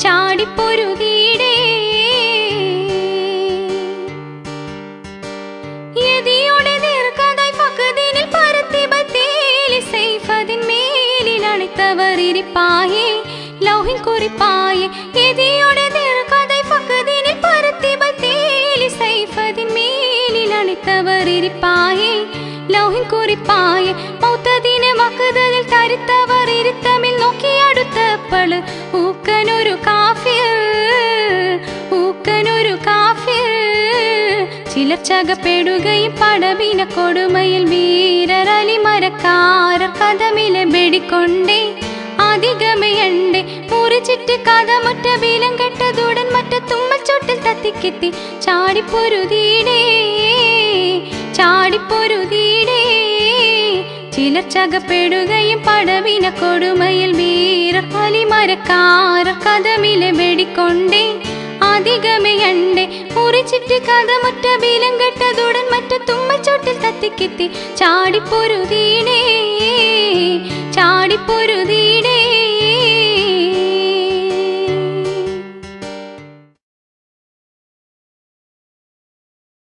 ചാടിപ്പൊരുതീടേ യതിയോടെ ദീർഘതായി ഫഖദിനിൽ പരത്തി ബത്തേലി സൈഫദിൻ മേലിൽ അണിത്തവർ ഇരിപ്പായേ ലൗഹിൻ കുറിപ്പായേ യതിയോടെ ദീർഘതായി ഫഖദിനിൽ പരത്തി ബത്തേലി സൈഫദിൻ മേലിൽ അണിത്തവർ ഇരിപ്പായേ ലൗഹിൻ കുറിപ്പായേ മൗത്തദിനെ വഖദിൽ തരിത്തവർ ഇരുത്തമിൽ നോക്കി അടുത്തപ്പോൾ ഊക്കനൊരു കാഫിർ ഊക്കനൊരു കാഫിർ ചിലർ ചകപ്പെടുകയും പടവിന കൊടുമയിൽ വീരർ അലിമരക്കാരർ കഥമിലെ ബെടിക്കൊണ്ടേ അധികമേയണ്ടേ മുറിച്ചിട്ട് കഥമൊറ്റ ബീലം കെട്ടതുടൻ മറ്റ തുമ്മച്ചോട്ടിൽ തത്തിക്കെത്തി ചാടിപ്പൊരുതീടേ ചാടിപ്പൊരുതീടേ ചിലർ ചകപ്പെടുകയും പടവിന കൊടുമയിൽ വീരർ അലിമരക്കാരർ കഥമിലെ വെടിക്കൊണ്ടേ അധികമേയണ്ടേ മുറിച്ചിട്ട് കഥമൊറ്റ ബീലം കെട്ടതുടൻ മറ്റ തുമ്മച്ചോട്ടിൽ തത്തിക്കെത്തി ചാടിപ്പൊരുതീടേ ചാടിപ്പൊരുതീടേ